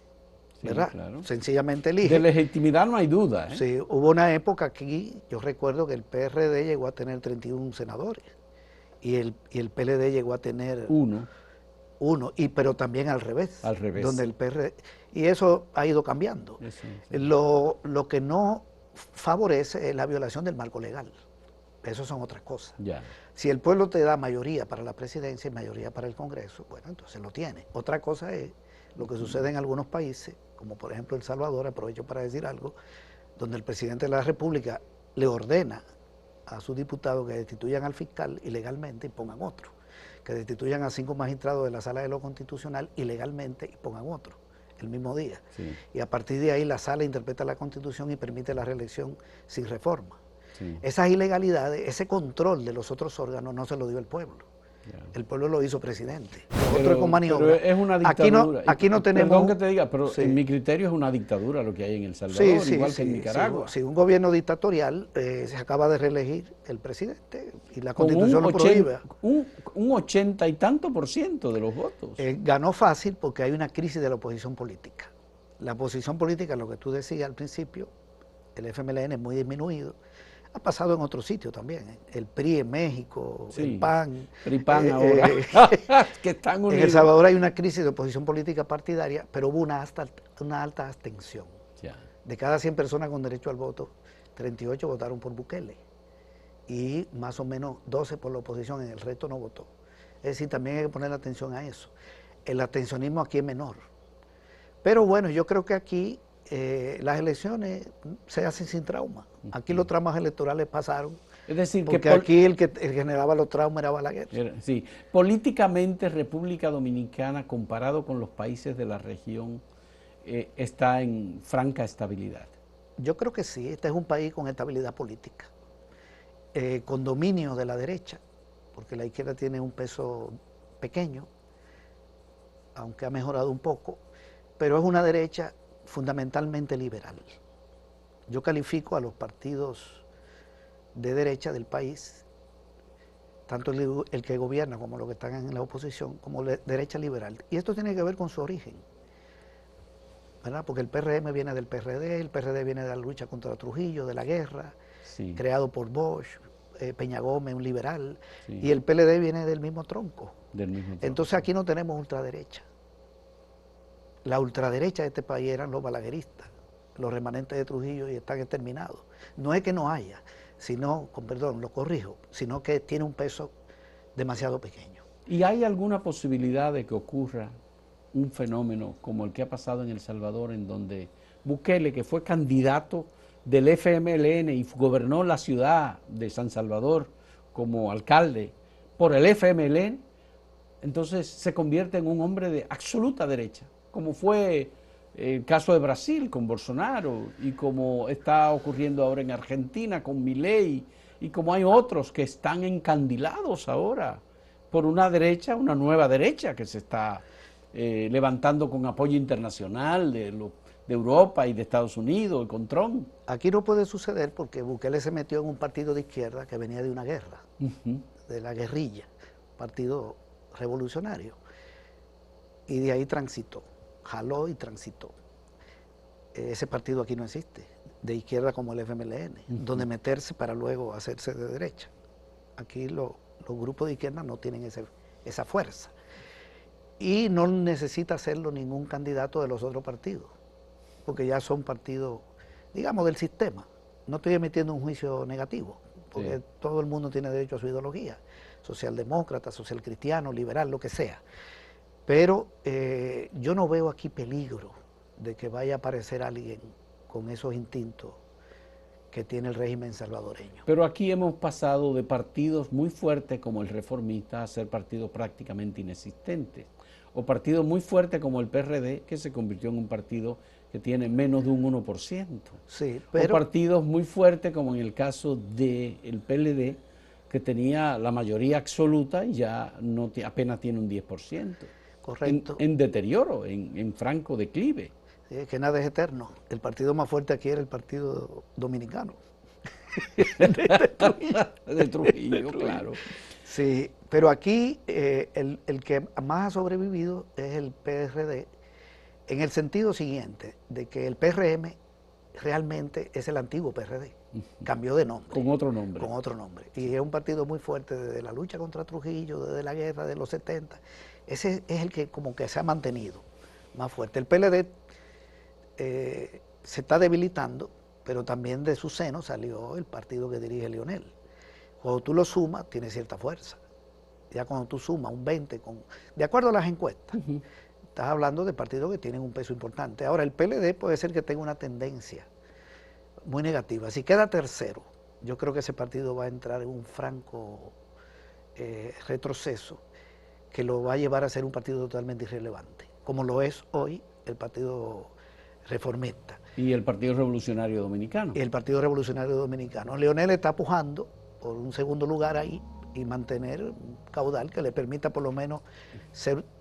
¿verdad? Claro. Sencillamente elige. De legitimidad no hay duda. Sí, hubo una época aquí, yo recuerdo que el PRD llegó a tener 31 senadores y el PLD llegó a tener uno, pero también al revés. Al revés. Donde el PRD, y eso ha ido cambiando. Lo que no favorece es la violación del marco legal. Eso son otras cosas. Si el pueblo te da mayoría para la presidencia y mayoría para el Congreso, bueno, entonces lo tiene. Otra cosa es lo que sucede en algunos países, como por ejemplo El Salvador, aprovecho para decir algo, donde el presidente de la República le ordena a sus diputados que destituyan al fiscal ilegalmente y pongan otro, que destituyan a 5 magistrados de la Sala de lo Constitucional ilegalmente y pongan otro el mismo día. Y a partir de ahí la Sala interpreta la Constitución y permite la reelección sin reforma. Esas ilegalidades, ese control de los otros órganos no se lo dio el pueblo. El pueblo lo hizo presidente. Otro es con maniobra. Pero es una dictadura. Aquí no tenemos... Perdón que te diga, pero en mi criterio es una dictadura lo que hay en El Salvador, igual que en Nicaragua. Sí, un gobierno dictatorial, se acaba de reelegir el presidente y la Constitución lo prohíbe. Un 80 y tanto % de los votos. Ganó fácil porque hay una crisis de la oposición política. la posición política, lo que tú decías al principio, el FMLN es muy disminuido. Ha pasado en otros sitios también, ¿eh? El PRI en México, Sí, el PAN. PRI PAN ahora, que están En unidos. El Salvador hay una crisis de oposición política partidaria, pero hubo una alta abstención. Ya. De cada 100 personas con derecho al voto, 38 votaron por Bukele y más o menos 12 por la oposición, en el resto no votó. Es decir, también hay que poner atención a eso. El abstencionismo aquí es menor. Pero bueno, yo creo que aquí las elecciones se hacen sin trauma. Aquí los traumas electorales pasaron. Es decir, porque aquí el que generaba los traumas era Balaguer. Sí, políticamente República Dominicana, comparado con los países de la región, está en franca estabilidad. Yo creo que sí, este es un país con estabilidad política, con dominio de la derecha, porque la izquierda tiene un peso pequeño, aunque ha mejorado un poco, pero es una derecha fundamentalmente liberal. Yo califico a los partidos de derecha del país, tanto el que gobierna como los que están en la oposición, como derecha liberal. Y esto tiene que ver con su origen, ¿verdad? Porque el PRM viene del PRD, el PRD viene de la lucha contra Trujillo, de la guerra, sí, creado por Bosch, Peña Gómez, un liberal, sí, y el PLD viene del mismo tronco. Entonces aquí no tenemos ultraderecha. La ultraderecha de este país eran los balagueristas, los remanentes de Trujillo, y están exterminados. No es que no haya, sino, con perdón, lo corrijo, sino que tiene un peso demasiado pequeño. ¿Y hay alguna posibilidad de que ocurra un fenómeno como el que ha pasado en El Salvador, en donde Bukele, que fue candidato del FMLN y gobernó la ciudad de San Salvador como alcalde por el FMLN, entonces se convierte en un hombre de absoluta derecha, como fue el caso de Brasil con Bolsonaro y como está ocurriendo ahora en Argentina con Milei, y como hay otros que están encandilados ahora por una derecha, una nueva derecha que se está levantando con apoyo internacional de Europa y de Estados Unidos, con Trump. Aquí no puede suceder porque Bukele se metió en un partido de izquierda que venía de una guerra, de la guerrilla, partido revolucionario, y de ahí transitó, jaló y transitó. Ese partido aquí no existe, de izquierda como el FMLN, donde meterse para luego hacerse de derecha. Aquí los grupos de izquierda no tienen esa fuerza. Y no necesita hacerlo ningún candidato de los otros partidos, porque ya son partidos, digamos, del sistema. No estoy emitiendo un juicio negativo, porque sí, todo el mundo tiene derecho a su ideología, socialdemócrata, socialcristiano, liberal, lo que sea. Pero yo no veo aquí peligro de que vaya a aparecer alguien con esos instintos que tiene el régimen salvadoreño. Pero aquí hemos pasado de partidos muy fuertes como el Reformista a ser partidos prácticamente inexistentes, o partidos muy fuertes como el PRD, que se convirtió en un partido que tiene menos de un 1%. Sí, pero... O partidos muy fuertes como en el caso del PLD, que tenía la mayoría absoluta y ya no apenas tiene un 10%. Correcto. En deterioro, en franco declive. Sí, que nada es eterno. El partido más fuerte aquí era el Partido Dominicano. de Trujillo, claro. Sí, pero aquí el que más ha sobrevivido es el PRD, en el sentido siguiente, de que el PRM realmente es el antiguo PRD, cambió de nombre. Con otro nombre. Con otro nombre. Y es un partido muy fuerte desde la lucha contra Trujillo, desde la guerra de los 70. Ese es el que como que se ha mantenido más fuerte. El PLD se está debilitando, pero también de su seno salió el partido que dirige Leonel. Cuando tú lo sumas, tiene cierta fuerza. Ya cuando tú sumas un 20, de acuerdo a las encuestas, estás hablando de partidos que tienen un peso importante. Ahora, el PLD puede ser que tenga una tendencia muy negativa. Si queda tercero, yo creo que ese partido va a entrar en un franco retroceso que lo va a llevar a ser un partido totalmente irrelevante, como lo es hoy el Partido Reformista. Y el Partido Revolucionario Dominicano. Y el Partido Revolucionario Dominicano. Leonel está pujando por un segundo lugar ahí y mantener un caudal que le permita por lo menos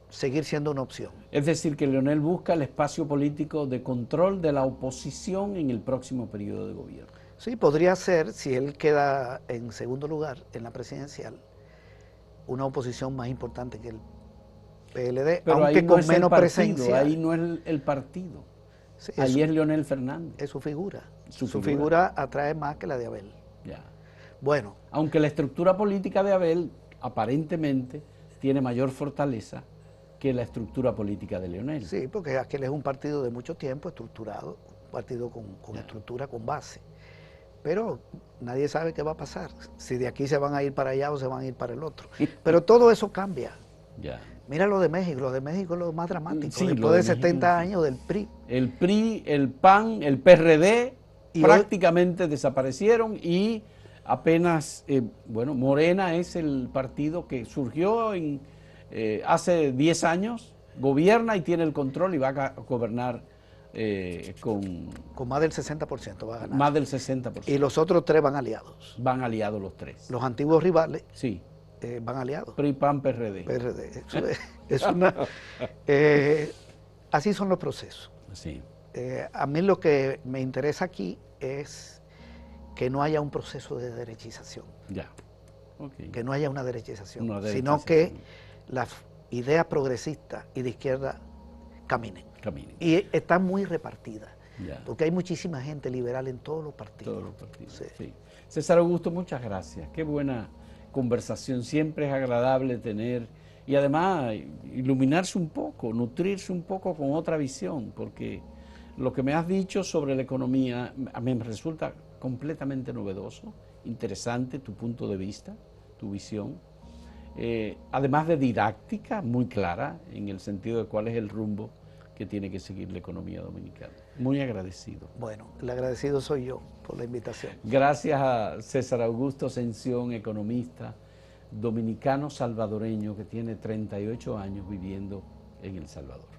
seguir siendo una opción. Es decir, que Leonel busca el espacio político de control de la oposición en el próximo periodo de gobierno. Sí, podría ser, si él queda en segundo lugar en la presidencial, una oposición más importante que el PLD, pero aunque ahí no con es menos partido, presencia. Ahí no es el partido. Sí, Ahí es Leonel Fernández. Es su figura. Su figura atrae más que la de Abel. Ya. Bueno. Aunque la estructura política de Abel aparentemente tiene mayor fortaleza que la estructura política de Leonel. Sí, porque aquel es un partido de mucho tiempo estructurado, un partido con estructura, con base. Pero nadie sabe qué va a pasar, si de aquí se van a ir para allá o se van a ir para el otro. Pero todo eso cambia. Ya. Mira lo de México es lo más dramático, Sí, después de 70 años del PRI. El PRI, el PAN, el PRD Y prácticamente desaparecieron y apenas, bueno, Morena es el partido que surgió hace 10 años, gobierna y tiene el control y va a gobernar con más del 60% va a ganar. Más del 60%. Y los otros 3 van aliados. Van aliados los 3. Los antiguos rivales sí. Van aliados. PRI, PAN, PRD. PRD. Así son los procesos. Sí. A mí lo que me interesa aquí es que no haya un proceso de derechización. Ya. Okay. Que no haya una derechización, sino que las ideas progresistas y de izquierda caminen. Y están muy repartidas, porque hay muchísima gente liberal en todos los partidos. Todos los partidos, sí. Sí. César Augusto, muchas gracias. Qué buena conversación, siempre es agradable tener, y además iluminarse un poco, nutrirse un poco con otra visión, porque lo que me has dicho sobre la economía a mí me resulta completamente novedoso, interesante tu punto de vista, tu visión, además de didáctica muy clara en el sentido de cuál es el rumbo que tiene que seguir la economía dominicana. Muy agradecido. Bueno, el agradecido soy yo por la invitación. Gracias a César Augusto Ascensión, economista dominicano salvadoreño que tiene 38 años viviendo en El Salvador.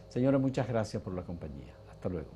Señora, muchas gracias por la compañía. Hasta luego.